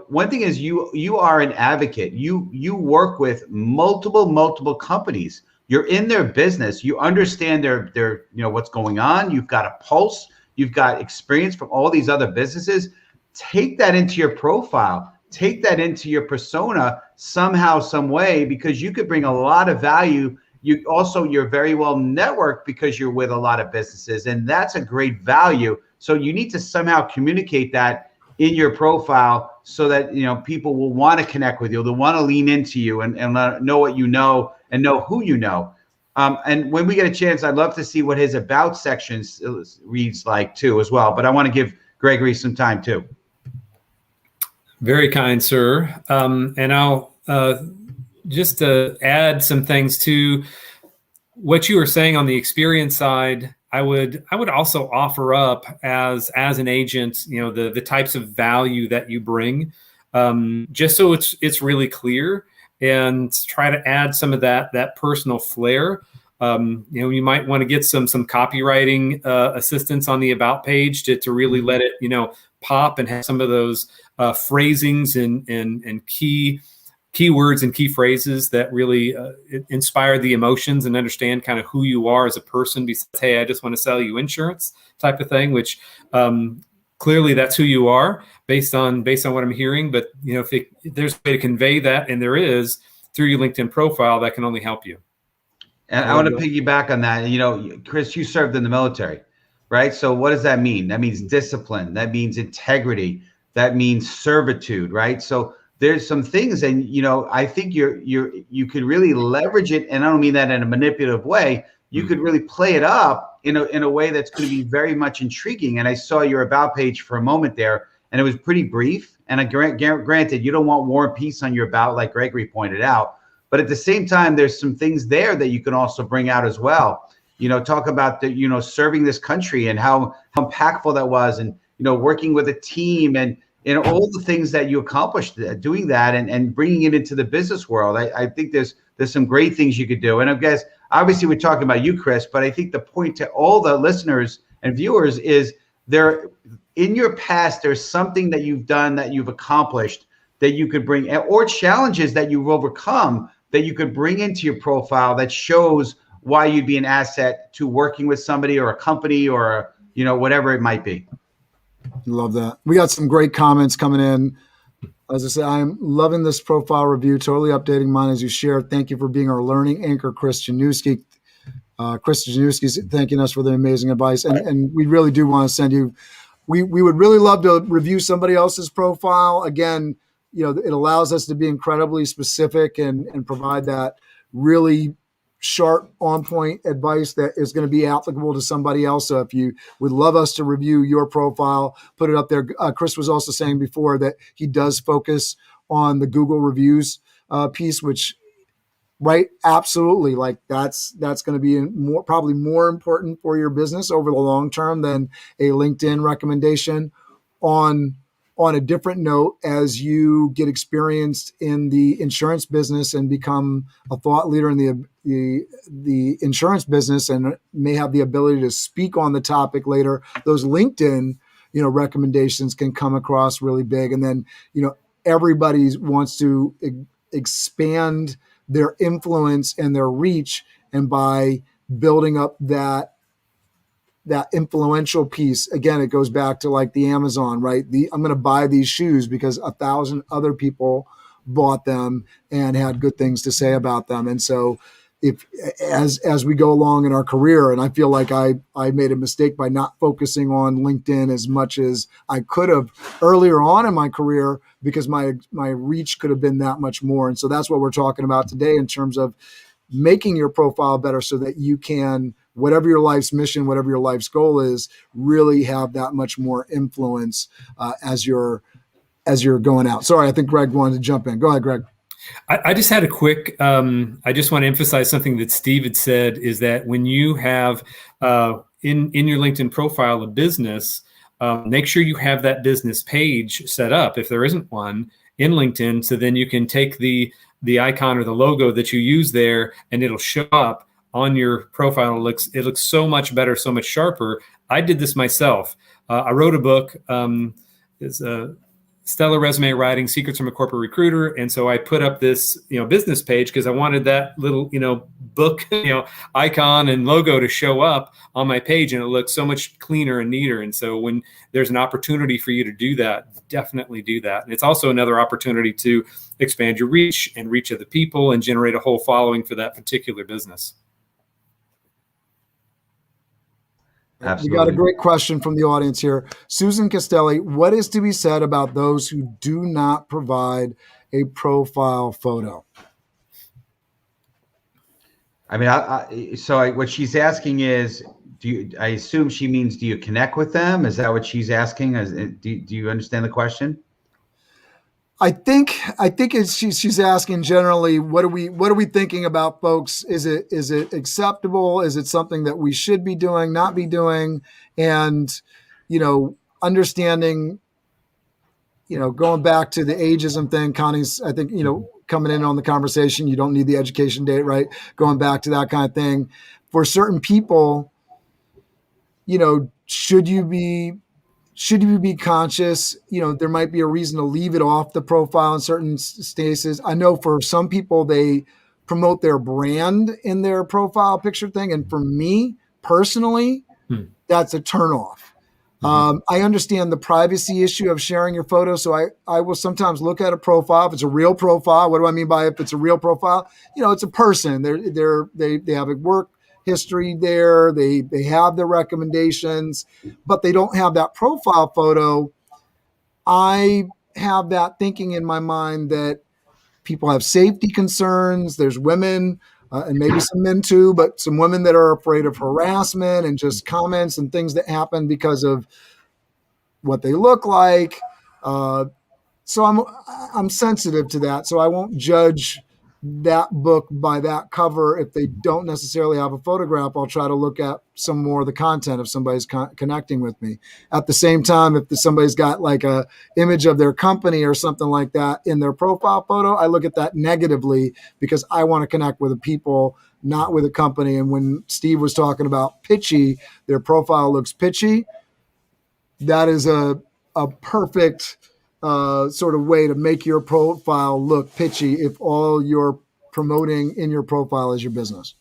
Speaker 4: one thing is you are an advocate. You work with multiple companies. You're in their business. You understand their what's going on. You've got a pulse. You've got experience from all these other businesses. Take that into your profile. Take that into your persona somehow, some way, because you could bring a lot of value. You're very well networked because you're with a lot of businesses, and that's a great value. So you need to somehow communicate that in your profile so that people will want to connect with you. They'll want to lean into you and know what you know and know who you know. And when we get a chance, I'd love to see what his about section reads like too as well. But I want to give Gregory some time too.
Speaker 5: Very kind, sir. And I'll just add some things to what you were saying on the experience side. I would also offer up as an agent, the types of value that you bring, just so it's really clear, and try to add some of that personal flair. You might want to get some copywriting assistance on the about page to really let it, pop and have some of those phrasings and keywords and key phrases that really inspire the emotions and understand kind of who you are as a person. Besides, hey, I just want to sell you insurance type of thing, which clearly that's who you are based on what I'm hearing. But if there's a way to convey that, and there is through your LinkedIn profile, that can only help you.
Speaker 4: And I want to piggyback on that. Chris, you served in the military, right? So what does that mean? That means discipline. That means integrity. That means servitude, right? So there's some things, and I think you could really leverage it, and I don't mean that in a manipulative way. You could really play it up in a way that's going to be very much intriguing. And I saw your about page for a moment there, and it was pretty brief. And granted, you don't want War and Peace on your about, like Gregory pointed out. But at the same time, there's some things there that you can also bring out as well. Talk about serving this country and how impactful that was, and working with a team, and all the things that you accomplished doing that, and bringing it into the business world. I think there's some great things you could do. And I guess obviously we're talking about you, Chris, but I think the point to all the listeners and viewers is there in your past, there's something that you've done, that you've accomplished, that you could bring, or challenges that you've overcome that you could bring into your profile that shows why you'd be an asset to working with somebody or a company or, whatever it might be.
Speaker 3: Love that. We got some great comments coming in. As I said, I'm loving this profile review, totally updating mine as you share. Thank you for being our learning anchor, Chris Janewski. Chris Janewski's thanking us for the amazing advice. And we really do want to send you, we would really love to review somebody else's profile. Again, it allows us to be incredibly specific and provide that really sharp, on-point advice that is going to be applicable to somebody else. So if you would love us to review your profile, put it up there. Chris was also saying before that he does focus on the Google reviews piece, which, right, absolutely, like that's going to be probably more important for your business over the long term than a LinkedIn recommendation. On a different note, as you get experienced in the insurance business and become a thought leader in the insurance business and may have the ability to speak on the topic later, those LinkedIn, recommendations can come across really big. And then, everybody wants to expand their influence and their reach. And by building up that influential piece, again, it goes back to like the Amazon, right? I'm going to buy these shoes because 1,000 other people bought them and had good things to say about them. And so as we go along in our career, and I feel like I made a mistake by not focusing on LinkedIn as much as I could have earlier on in my career, because my reach could have been that much more. And so that's what we're talking about today in terms of making your profile better so that you can, whatever your life's mission, whatever your life's goal is, really have that much more influence as you're going out. Sorry, I think Greg wanted to jump in. Go ahead, Greg.
Speaker 5: I just had a quick, I just want to emphasize something that Steve had said, is that when you have in your LinkedIn profile a business, make sure you have that business page set up, if there isn't one, in LinkedIn. So then you can take the icon or the logo that you use there, and it'll show up on your profile. It looks so much better, so much sharper. I did this myself. I wrote a book. It's Stellar Resume Writing: Secrets from a Corporate Recruiter. And so I put up this, business page because I wanted that little, book, icon and logo to show up on my page, and it looks so much cleaner and neater. And so when there's an opportunity for you to do that, definitely do that. And it's also another opportunity to expand your reach and reach other people and generate a whole following for that particular business.
Speaker 4: Absolutely.
Speaker 3: We got a great question from the audience here. Susan Castelli, what is to be said about those who do not provide a profile photo?
Speaker 4: I mean, what she's asking is, I assume she means, do you connect with them? Is that what she's asking? Do you understand the question?
Speaker 3: I think she's asking generally, what are we thinking about, folks? Is it acceptable? Is it something that we should be doing, not be doing? And, understanding, going back to the ageism thing, Connie's, I think, coming in on the conversation. You don't need the education date, right? Going back to that kind of thing. For certain people, should you be conscious? There might be a reason to leave it off the profile in certain stages. I know for some people, they promote their brand in their profile picture thing. And for me personally, that's a turnoff. I understand the privacy issue of sharing your photo. So I will sometimes look at a profile. If it's a real profile, what do I mean by if it's a real profile? It's a person. They have a work history there. They have the recommendations, but they don't have that profile photo. I have that thinking in my mind that people have safety concerns. There's women and maybe some men too, but some women that are afraid of harassment and just comments and things that happen because of what they look like. So I'm sensitive to that. So I won't judge that book by that cover. If they don't necessarily have a photograph, I'll try to look at some more of the content if somebody's connecting with me. At the same time, if somebody's got like a image of their company or something like that in their profile photo, I look at that negatively because I want to connect with the people, not with a company. And when Steve was talking about pitchy, their profile looks pitchy. That is a perfect sort of way to make your profile look pitchy if all you're promoting in your profile is your business.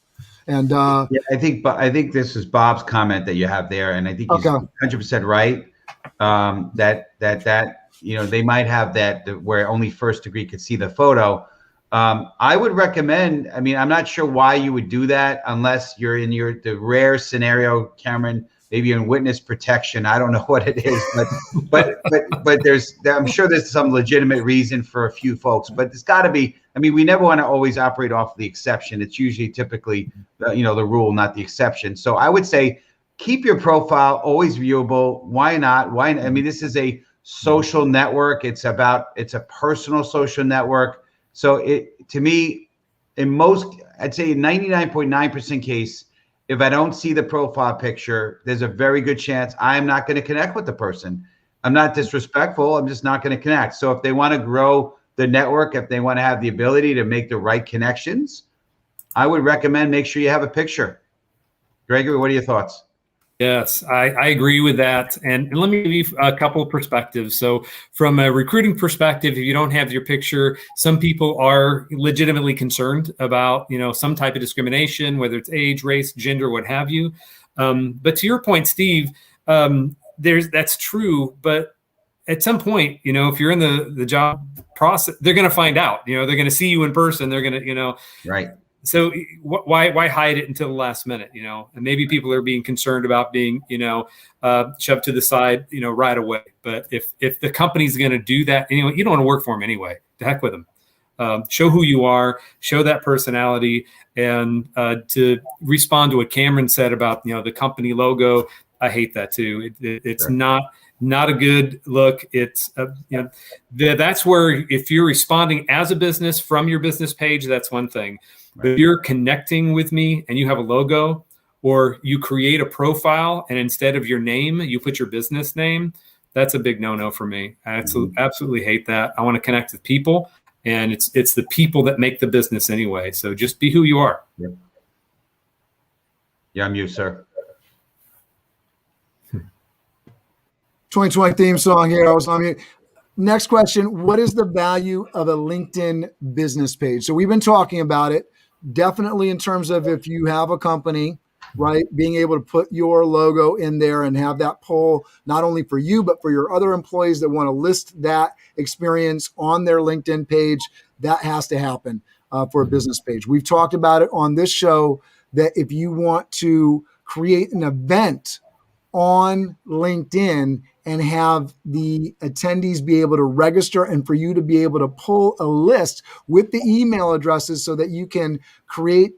Speaker 3: And
Speaker 4: I think this is Bob's comment that you have there, and I think he's 100% right. That they might have that where only first degree could see the photo. I would recommend. I mean, I'm not sure why you would do that unless you're in the rare scenario, Cameron. Maybe in witness protection. I don't know what it is, but I'm sure there's some legitimate reason for a few folks, but it's got to be. I mean, we never want to always operate off the exception. It's usually typically, the rule, not the exception. So I would say keep your profile always viewable. Why not? I mean, this is a social network. It's a personal social network. So to me, in most, I'd say 99.9% case, if I don't see the profile picture, there's a very good chance I'm not going to connect with the person. I'm not disrespectful. I'm just not going to connect. So if they want to grow the network, if they want to have the ability to make the right connections, I would recommend make sure you have a picture. Gregory, what are your thoughts?
Speaker 5: Yes, I agree with that. And let me give you a couple of perspectives. So from a recruiting perspective, if you don't have your picture, some people are legitimately concerned about, some type of discrimination, whether it's age, race, gender, what have you. But to your point, Steve, that's true. But at some point, if you're in the job process, they're going to find out, they're going to see you in person. They're going to,
Speaker 4: right.
Speaker 5: So why hide it until the last minute, and maybe people are being concerned about being, shoved to the side, right away. But if the company's going to do that, you don't want to work for them anyway. To heck with them. Show who you are, show that personality, and to respond to what Cameron said about, the company logo. I hate that too. It's sure. Not a good look. It's that's where if you're responding as a business from your business page, that's one thing. But if you're connecting with me and you have a logo, or you create a profile and instead of your name, you put your business name, that's a big no-no for me. I absolutely hate that. I want to connect with people, and it's the people that make the business anyway. So just be who you are.
Speaker 4: Yep. Yeah, I'm you, sir.
Speaker 3: 2020 theme song here. I was on mute. Next question. What is the value of a LinkedIn business page? So we've been talking about it. Definitely in terms of if you have a company, right, being able to put your logo in there and have that pull not only for you, but for your other employees that want to list that experience on their LinkedIn page, that has to happen for a business page. We've talked about it on this show that if you want to create an event on LinkedIn and have the attendees be able to register and for you to be able to pull a list with the email addresses so that you can create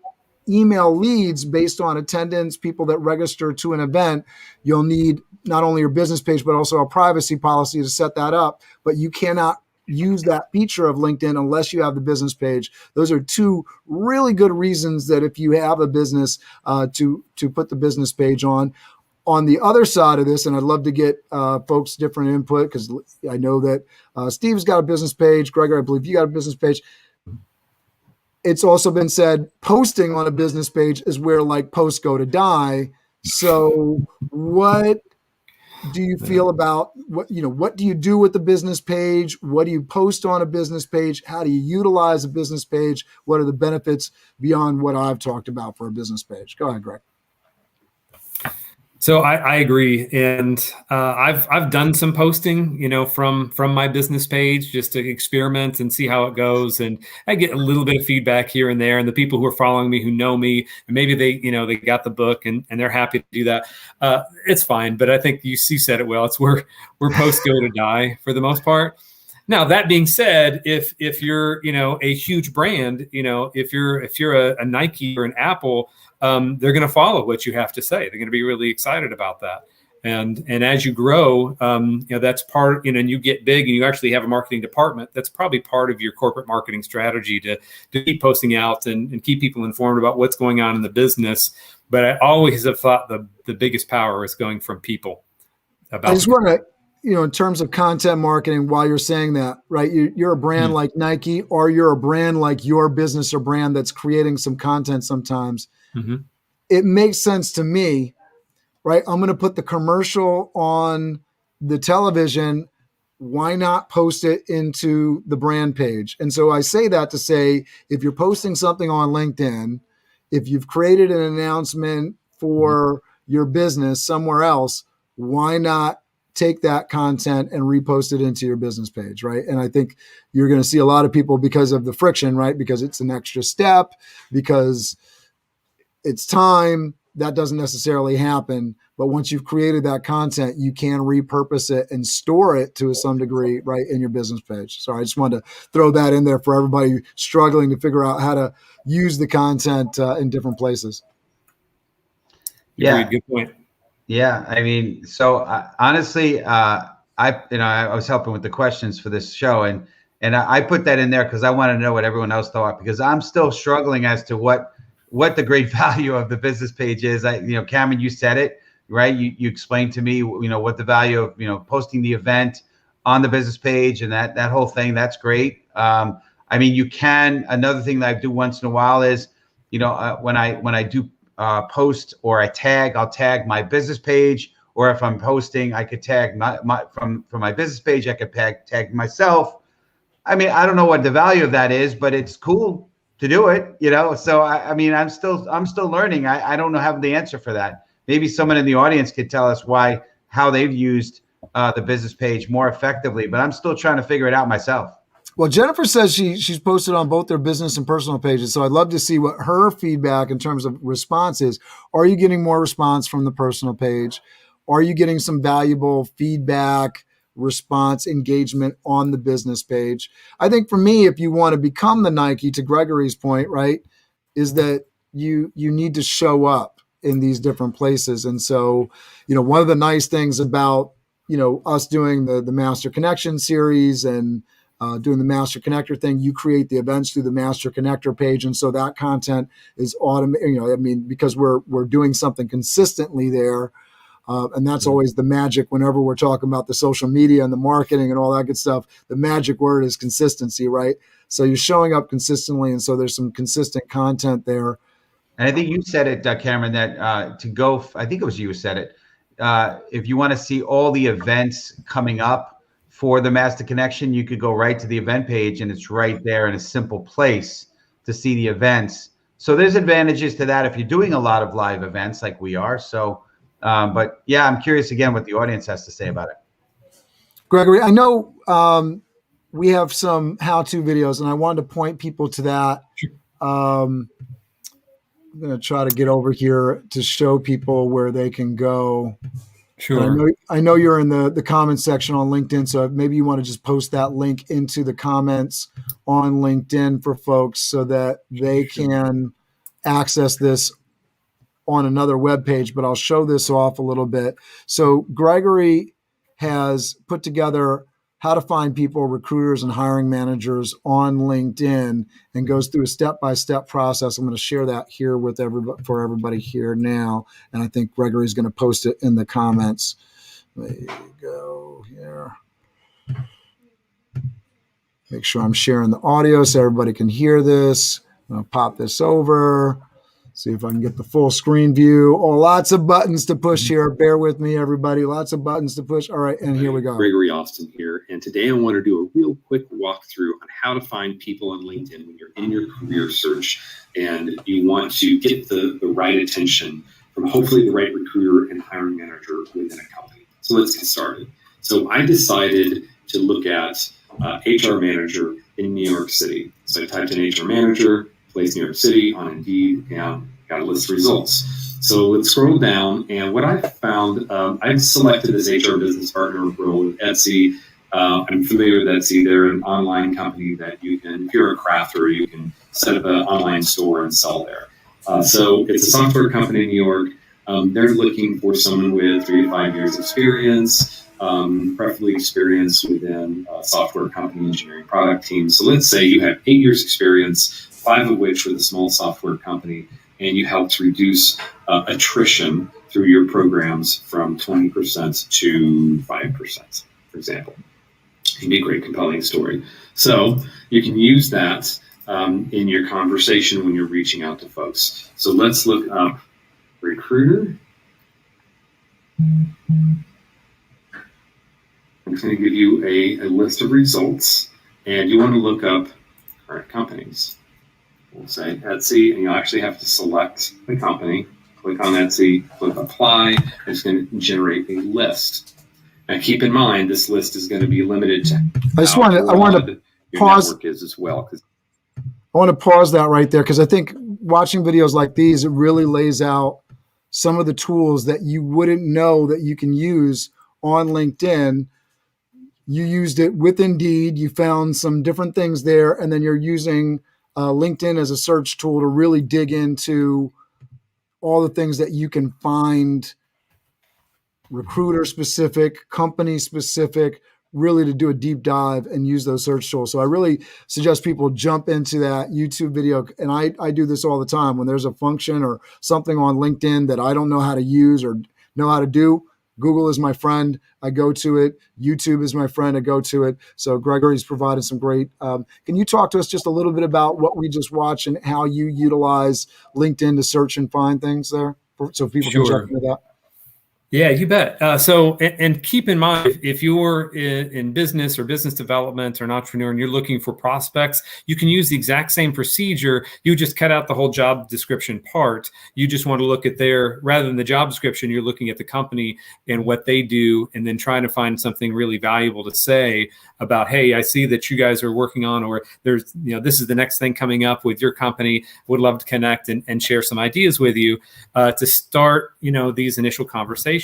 Speaker 3: email leads based on attendance, people that register to an event, you'll need not only your business page, but also a privacy policy to set that up. But you cannot use that feature of LinkedIn unless you have the business page. Those are two really good reasons that if you have a business to put the business page on. On the other side of this, and I'd love to get folks different input because I know that Steve's got a business page. Gregor, I believe you got a business page. it's also been said posting on a business page is where like posts go to die. So what do you feel about what do you do with the business page? What do you post on a business page? How do you utilize a business page? What are the benefits beyond what I've talked about for a business page? Go ahead, Greg.
Speaker 5: So I agree, and I've done some posting, from my business page just to experiment and see how it goes, and I get a little bit of feedback here and there. And the people who are following me, who know me, and maybe they got the book and they're happy to do that. It's fine, but I think you said it well. It's where posts go to die for the most part. Now, that being said, if you're a huge brand, if you're a Nike or an Apple, they're going to follow what you have to say. They're going to be really excited about that. And as you grow, that's part, and you get big and you actually have a marketing department, that's probably part of your corporate marketing strategy to keep posting out and keep people informed about what's going on in the business. But I always have thought the biggest power is going from people.
Speaker 3: I just want to, in terms of content marketing, while you're saying that, right, you're a brand like Nike, or you're a brand like your business or brand that's creating some content sometimes. Mm-hmm. It makes sense to me, right? I'm going to put the commercial on the television. Why not post it into the brand page? And so I say that to say, if you're posting something on LinkedIn, if you've created an announcement for your business somewhere else, why not take that content and repost it into your business page, right? And I think you're going to see a lot of people, because of the friction, right? Because it's an extra step, because it's time, that doesn't necessarily happen. But once you've created that content, you can repurpose it and store it to some degree, right, in your business page. So I just wanted to throw that in there for everybody struggling to figure out how to use the content in different places.
Speaker 5: Yeah, good point.
Speaker 4: Yeah, I mean, so honestly, I was helping with the questions for this show, and I put that in there because I want to know what everyone else thought, because I'm still struggling as to what the great value of the business page is. Cameron, you said it, right? You explained to me, what the value of, posting the event on the business page and that whole thing. That's great. I mean, another thing that I do once in a while is, when I do post or I'll tag my business page, or if I'm posting, I could tag from my business page, I could tag myself. I mean, I don't know what the value of that is, but it's cool to do it, So I mean, I'm still learning. I don't have the answer for that. Maybe someone in the audience could tell us how they've used the business page more effectively, but I'm still trying to figure it out myself.
Speaker 3: Well, Jennifer says she's posted on both their business and personal pages. So I'd love to see what her feedback in terms of response is. Are you getting more response from the personal page? Are you getting some valuable feedback, response, engagement on the business page? I think for me, if you want to become the Nike, to Gregory's point, right, is that you need to show up in these different places. And so, one of the nice things about, us doing the Master Connection series and doing the Master Connector thing, you create the events through the Master Connector page. And so that content is automated, because we're doing something consistently there. And that's always the magic whenever we're talking about the social media and the marketing and all that good stuff. The magic word is consistency, right? So you're showing up consistently. And so there's some consistent content there.
Speaker 4: And I think you said it, Cameron, that I think it was you who said it. If you want to see all the events coming up for the Master Connection, you could go right to the event page, and it's right there in a simple place to see the events. So there's advantages to that if you're doing a lot of live events like we are. So, but yeah, I'm curious again what the audience has to say about it.
Speaker 3: Gregory, I know we have some how-to videos, and I wanted to point people to that. I'm going to try to get over here to show people where they can go.
Speaker 5: Sure.
Speaker 3: I know you're in the comments section on LinkedIn, so maybe you want to just post that link into the comments on LinkedIn for folks so that they can access this on another web page, but I'll show this off a little bit. So Gregory has put together how to find people, recruiters and hiring managers on LinkedIn, and goes through a step-by-step process. I'm going to share that here with everybody here now. And I think Gregory's going to post it in the comments. There you go here. Make sure I'm sharing the audio so everybody can hear this. I'll pop this over. See if I can get the full screen view. Oh, lots of buttons to push here. Bear with me, everybody. Lots of buttons to push. All right, and here we go.
Speaker 7: Gregory Austin here. And today I want to do a real quick walkthrough on how to find people on LinkedIn when you're in your career search and you want to get the right attention from hopefully the right recruiter and hiring manager within a company. So let's get started. So I decided to look at HR manager in New York City. So I typed in HR manager, place New York City on Indeed, and got a list of results. So let's scroll down, and what I found, I've selected this HR business partner role with Etsy. I'm familiar with Etsy. They're an online company that you can, if you're a crafter, you can set up an online store and sell there. So it's a software company in New York. They're looking for someone with 3 to 5 years experience, preferably experience within a software company engineering product team. So let's say you have 8 years experience, 5 of which with a small software company, and you helped reduce attrition through your programs from 20% to 5%, for example. It'd be a great, compelling story. So you can use that in your conversation when you're reaching out to folks. So let's look up recruiter. I'm just going to give you a list of results, and you want to look up current companies. We'll say Etsy, and you'll actually have to select the company, click on Etsy, click apply, and it's going to generate a list. Now keep in mind, this list is going to be limited to
Speaker 3: I want to
Speaker 7: your
Speaker 3: pause.
Speaker 7: network is as well.
Speaker 3: I want to pause that right there because I think watching videos like these, it really lays out some of the tools that you wouldn't know that you can use on LinkedIn. You used it with Indeed. You found some different things there, and then you're using LinkedIn as a search tool to really dig into all the things that you can find recruiter specific, company specific, really to do a deep dive and use those search tools. So I really suggest people jump into that YouTube video. And I do this all the time when there's a function or something on LinkedIn that I don't know how to use or know how to do. Google is my friend. I go to it. YouTube is my friend. I go to it. So Gregory's provided some great. Can you talk to us just a little bit about what we just watched and how you utilize LinkedIn to search and find things there, so people can jump into that?
Speaker 5: Yeah, you bet. So, and keep in mind, if you're in business or business development or an entrepreneur and you're looking for prospects, you can use the exact same procedure. You just cut out the whole job description part. You just want to look at rather than the job description, you're looking at the company and what they do, and then trying to find something really valuable to say about, hey, I see that you guys are working on, or there's, this is the next thing coming up with your company. Would love to connect and share some ideas with you to start, these initial conversations.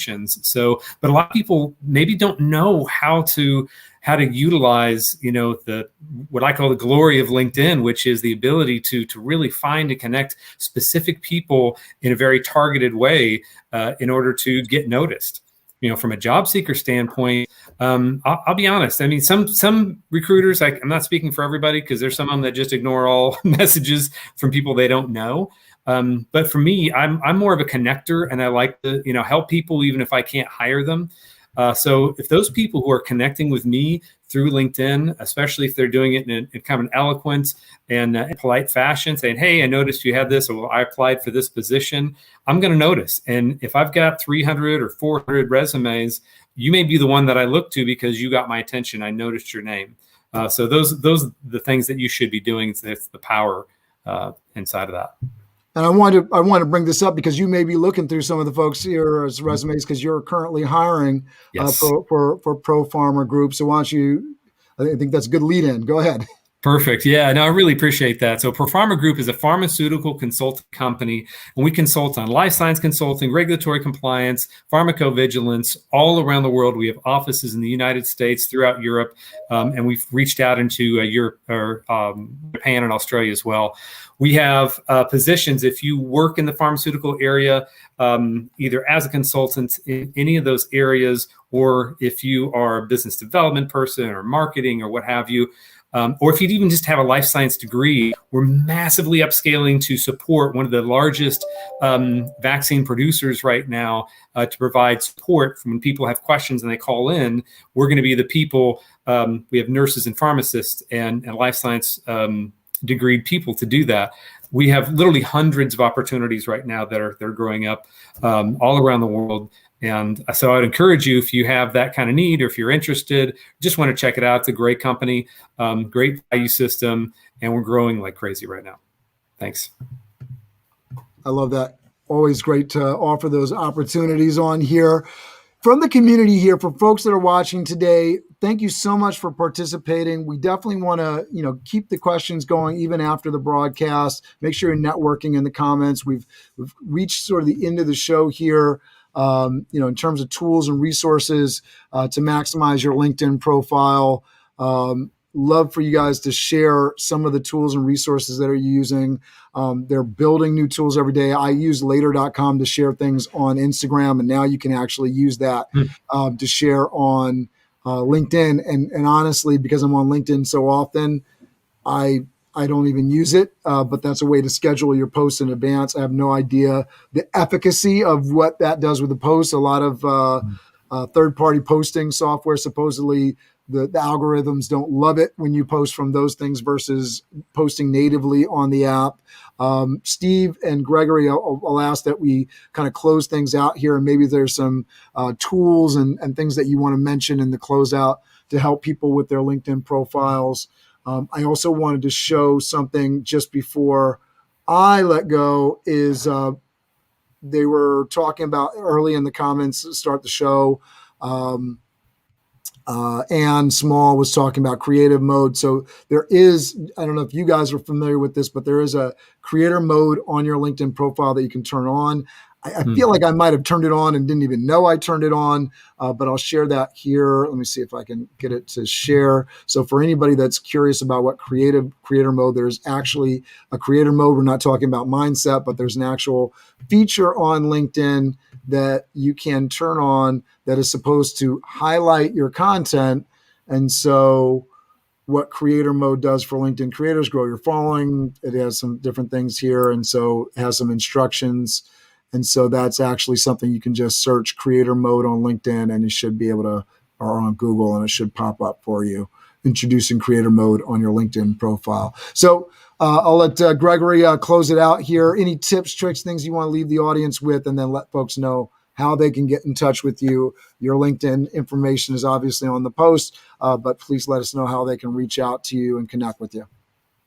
Speaker 5: So, but a lot of people maybe don't know how to utilize, what I call the glory of LinkedIn, which is the ability to really find and connect specific people in a very targeted way in order to get noticed. From a job seeker standpoint, I'll be honest. I mean, some recruiters, I'm not speaking for everybody because there's some of them that just ignore all messages from people they don't know. But for me, I'm more of a connector, and I like to, help people even if I can't hire them. So if those people who are connecting with me through LinkedIn, especially if they're doing it in kind of an eloquent and polite fashion, saying, hey, I noticed you had this, or I applied for this position, I'm going to notice. And if I've got 300 or 400 resumes, you may be the one that I look to because you got my attention. I noticed your name. So those are the things that you should be doing. It's the power inside of that.
Speaker 3: And I want to bring this up because you may be looking through some of the folks here's resumes because you're currently hiring for Pro Farmer Group. So why don't you? I think that's a good lead in. Go ahead.
Speaker 5: Perfect. Yeah, no, I really appreciate that. So Pro Farmer Group is a pharmaceutical consulting company, and we consult on life science consulting, regulatory compliance, pharmacovigilance all around the world. We have offices in the United States, throughout Europe, and we've reached out into Europe, or Japan and Australia as well. We have positions if you work in the pharmaceutical area, either as a consultant in any of those areas, or if you are a business development person or marketing or what have you. Or if you'd even just have a life science degree, we're massively upscaling to support one of the largest vaccine producers right now to provide support when people have questions and they call in. We're going to be the people. We have nurses and pharmacists and life science degreed people to do that. we have literally hundreds of opportunities right now that are growing up all around the world. And so I'd encourage you, if you have that kind of need, or if you're interested, just want to check it out. It's a great company, great value system, and we're growing like crazy right now. Thanks.
Speaker 3: I love that. Always great to offer those opportunities on here. From the community here, for folks that are watching today, thank you so much for participating. We definitely want to, keep the questions going even after the broadcast. Make sure you're networking in the comments. We've reached sort of the end of the show here. In terms of tools and resources to maximize your LinkedIn profile. Love for you guys to share some of the tools and resources that are using. They're building new tools every day. I use later.com to share things on Instagram, and now you can actually use that to share on LinkedIn. And honestly, because I'm on LinkedIn so often, I don't even use it, but that's a way to schedule your posts in advance. I have no idea the efficacy of what that does with the posts. A lot of third-party posting software, supposedly the algorithms don't love it when you post from those things versus posting natively on the app. Steve and Gregory, I'll ask that we kind of close things out here, and maybe there's some tools and things that you want to mention in the closeout to help people with their LinkedIn profiles. I also wanted to show something just before I let go is they were talking about early in the comments to start the show. And Small was talking about creative mode. So there is, I don't know if you guys are familiar with this, but there is a creator mode on your LinkedIn profile that you can turn on. I feel like I might have turned it on and didn't even know I turned it on, but I'll share that here. Let me see if I can get it to share. So for anybody that's curious about what creator mode, there's actually a creator mode. We're not talking about mindset, but there's an actual feature on LinkedIn that you can turn on that is supposed to highlight your content. And so what creator mode does for LinkedIn creators, grow your following. It has some different things here. And so it has some instructions. And so that's actually something you can just search creator mode on LinkedIn, and you should be able to, or on Google, and it should pop up for you, introducing creator mode on your LinkedIn profile. So I'll let Gregory close it out here. Any tips, tricks, things you want to leave the audience with, and then let folks know how they can get in touch with you. Your LinkedIn information is obviously on the post, but please let us know how they can reach out to you and connect with you.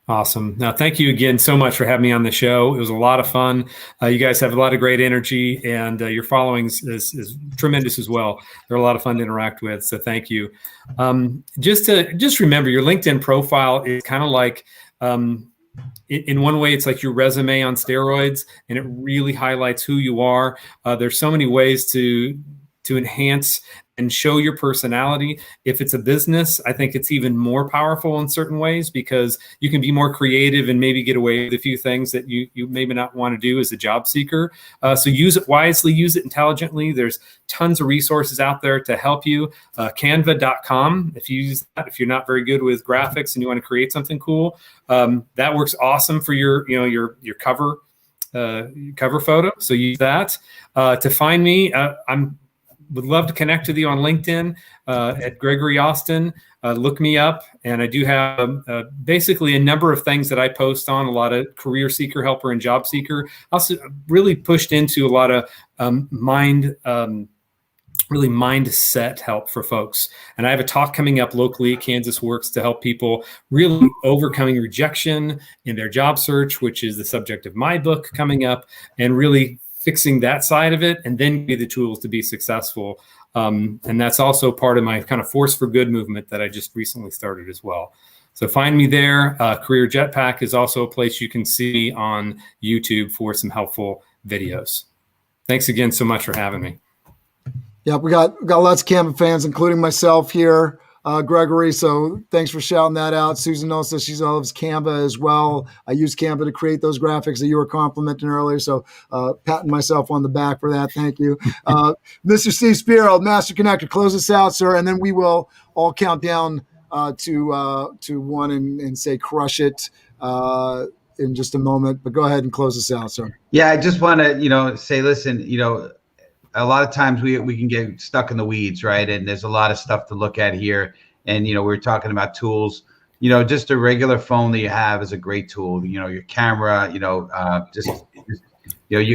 Speaker 5: Awesome. Now, thank you again so much for having me on the show. It was a lot of fun. You guys have a lot of great energy, and your following is tremendous as well. They're a lot of fun to interact with, so thank you. Just remember, your LinkedIn profile is kind of like, in one way, it's like your resume on steroids, and it really highlights who you are. There's so many ways to enhance and show your personality. If it's a business, I think it's even more powerful in certain ways, because you can be more creative and maybe get away with a few things that you maybe not want to do as a job seeker. So use it wisely, use it intelligently. There's tons of resources out there to help you. Canva.com, if you use that, if you're not very good with graphics and you want to create something cool, that works awesome for your cover photo. So use that. To find me, would love to connect with you on LinkedIn at Gregory Austin. Look me up, and I do have basically a number of things that I post on, a lot of career seeker, helper, and job seeker. Also really pushed into a lot of mindset help for folks. And I have a talk coming up locally at Kansas Works to help people really overcoming rejection in their job search, which is the subject of my book coming up, and really fixing that side of it, and then give the tools to be successful. And that's also part of my kind of Force for Good movement that I just recently started as well. So find me there. Career Jetpack is also a place you can see on YouTube for some helpful videos. Thanks again so much for having me.
Speaker 3: Yeah, we got lots of Canva fans, including myself here, Gregory. So thanks for shouting that out. Susan also says she loves Canva as well. I use Canva to create those graphics that you were complimenting earlier. So patting myself on the back for that. Thank you. Mr. Steve Spiro, Master Connector, close us out, sir. And then we will all count down to one and say crush it in just a moment. But go ahead and close us out, sir.
Speaker 4: Yeah, I just want to, say, listen, a lot of times we can get stuck in the weeds, right? And there's a lot of stuff to look at here. And, we're talking about tools. just a regular phone that you have is a great tool. Your camera, you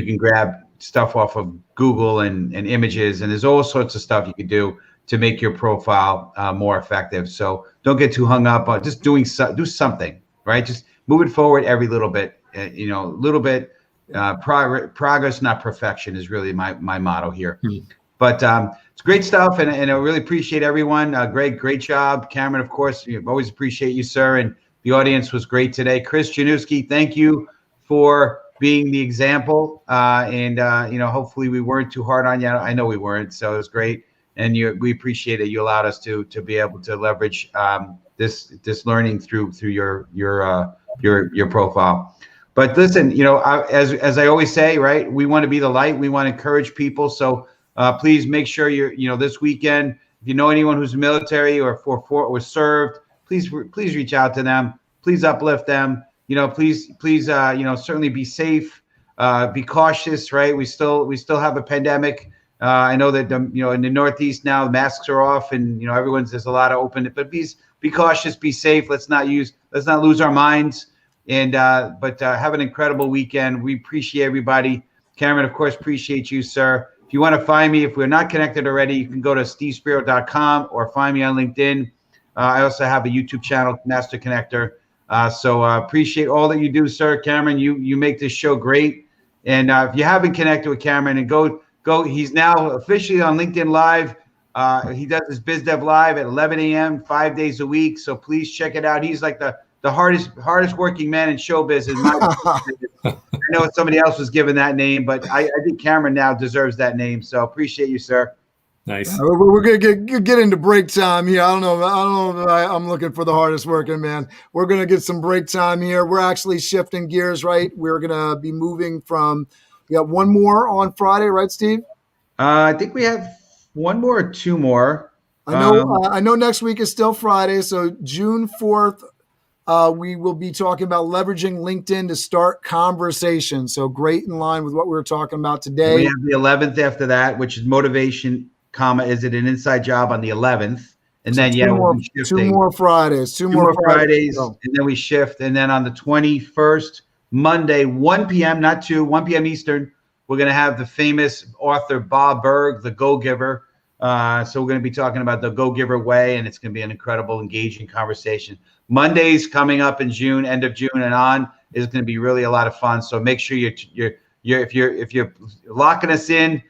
Speaker 4: can grab stuff off of Google and images, and there's all sorts of stuff you could do to make your profile more effective. So don't get too hung up on just do something, right? Just move it forward every little bit, progress, not perfection, is really my motto here. But it's great stuff, and I really appreciate everyone. Greg, great job. Cameron, of course, always appreciate you, sir. And the audience was great today. Chris Janewski, thank you for being the example. Hopefully we weren't too hard on you. I know we weren't, so it was great. And we appreciate it. You allowed us to be able to leverage this learning through your profile. But listen, as I always say, right, we want to be the light. We want to encourage people. So please make sure you're this weekend. If you know anyone who's military or was served, please reach out to them. Please uplift them. Please certainly be safe. Be cautious, right? We still have a pandemic. I know that in the Northeast now the masks are off, and there's a lot of open. But be cautious, be safe. Let's not lose our minds. And but have an incredible weekend. We appreciate everybody. Cameron, of course, appreciate you, sir. If you want to find me, if we're not connected already, you can go to stevespiro.com or find me on LinkedIn. I also have a YouTube channel, Master Connector. So appreciate all that you do, sir. Cameron, you make this show great. And if you haven't connected with Cameron, and go. He's now officially on LinkedIn Live. He does his Biz Dev Live at 11 a.m. 5 days a week. So please check it out. He's like the hardest working man in showbiz. I know somebody else was given that name, but I think Cameron now deserves that name. So appreciate you, sir.
Speaker 5: Nice.
Speaker 3: We're gonna get into break time here. I don't know if I'm looking for the hardest working man. We're gonna get some break time here. We're actually shifting gears, right? We're gonna be moving from. We got one more on Friday, right, Steve?
Speaker 4: I think we have one more or two more.
Speaker 3: I know next week is still Friday, so June 4th. We will be talking about leveraging LinkedIn to start conversations. So great in line with what we were talking about today.
Speaker 4: And we have the 11th after that, which is motivation, is it an inside job on the 11th? And then,
Speaker 3: two more Fridays. Two more
Speaker 4: Fridays. And then we shift. And then on the 21st, Monday, 1 p.m., not 2, 1 p.m. Eastern, we're going to have the famous author Bob Berg, The Go-Giver. So we're going to be talking about the Go-Giver way, and it's going to be an incredible, engaging conversation. Mondays coming up in June, end of June and on, is going to be really a lot of fun. So make sure if you're locking us in,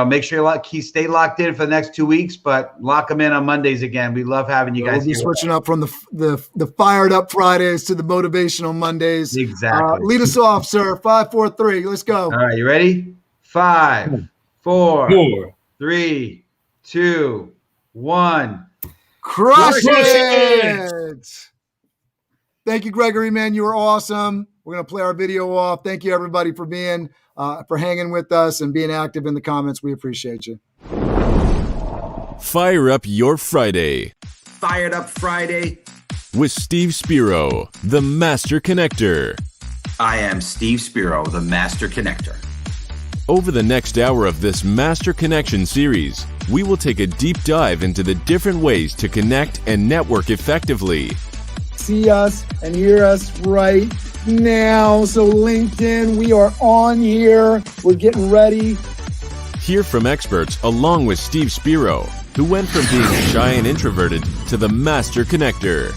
Speaker 4: make sure you stay locked in for the next 2 weeks, but lock them in on Mondays again. We love having you guys.
Speaker 3: We'll be switching up from the fired up Fridays to the motivational Mondays.
Speaker 4: Exactly.
Speaker 3: Lead us off, sir. 5, 4, 3. Let's go.
Speaker 4: All right, you ready? 5, 4, 3, 2, 1.
Speaker 3: Crush it! Thank you, Gregory, man. You were awesome. We're going to play our video off. Thank you, everybody, for being for hanging with us and being active in the comments. We appreciate you.
Speaker 1: Fire up your Friday
Speaker 2: Fired Up Friday.
Speaker 1: with Steve Spiro, the Master Connector.
Speaker 2: I am Steve Spiro, the Master Connector.
Speaker 1: Over the next hour of this Master Connection series, we will take a deep dive into the different ways to connect and network effectively.
Speaker 3: See us and hear us right now. So LinkedIn, we are on here. We're getting ready.
Speaker 1: Hear from experts along with Steve Spiro, who went from being shy and introverted to the Master Connector.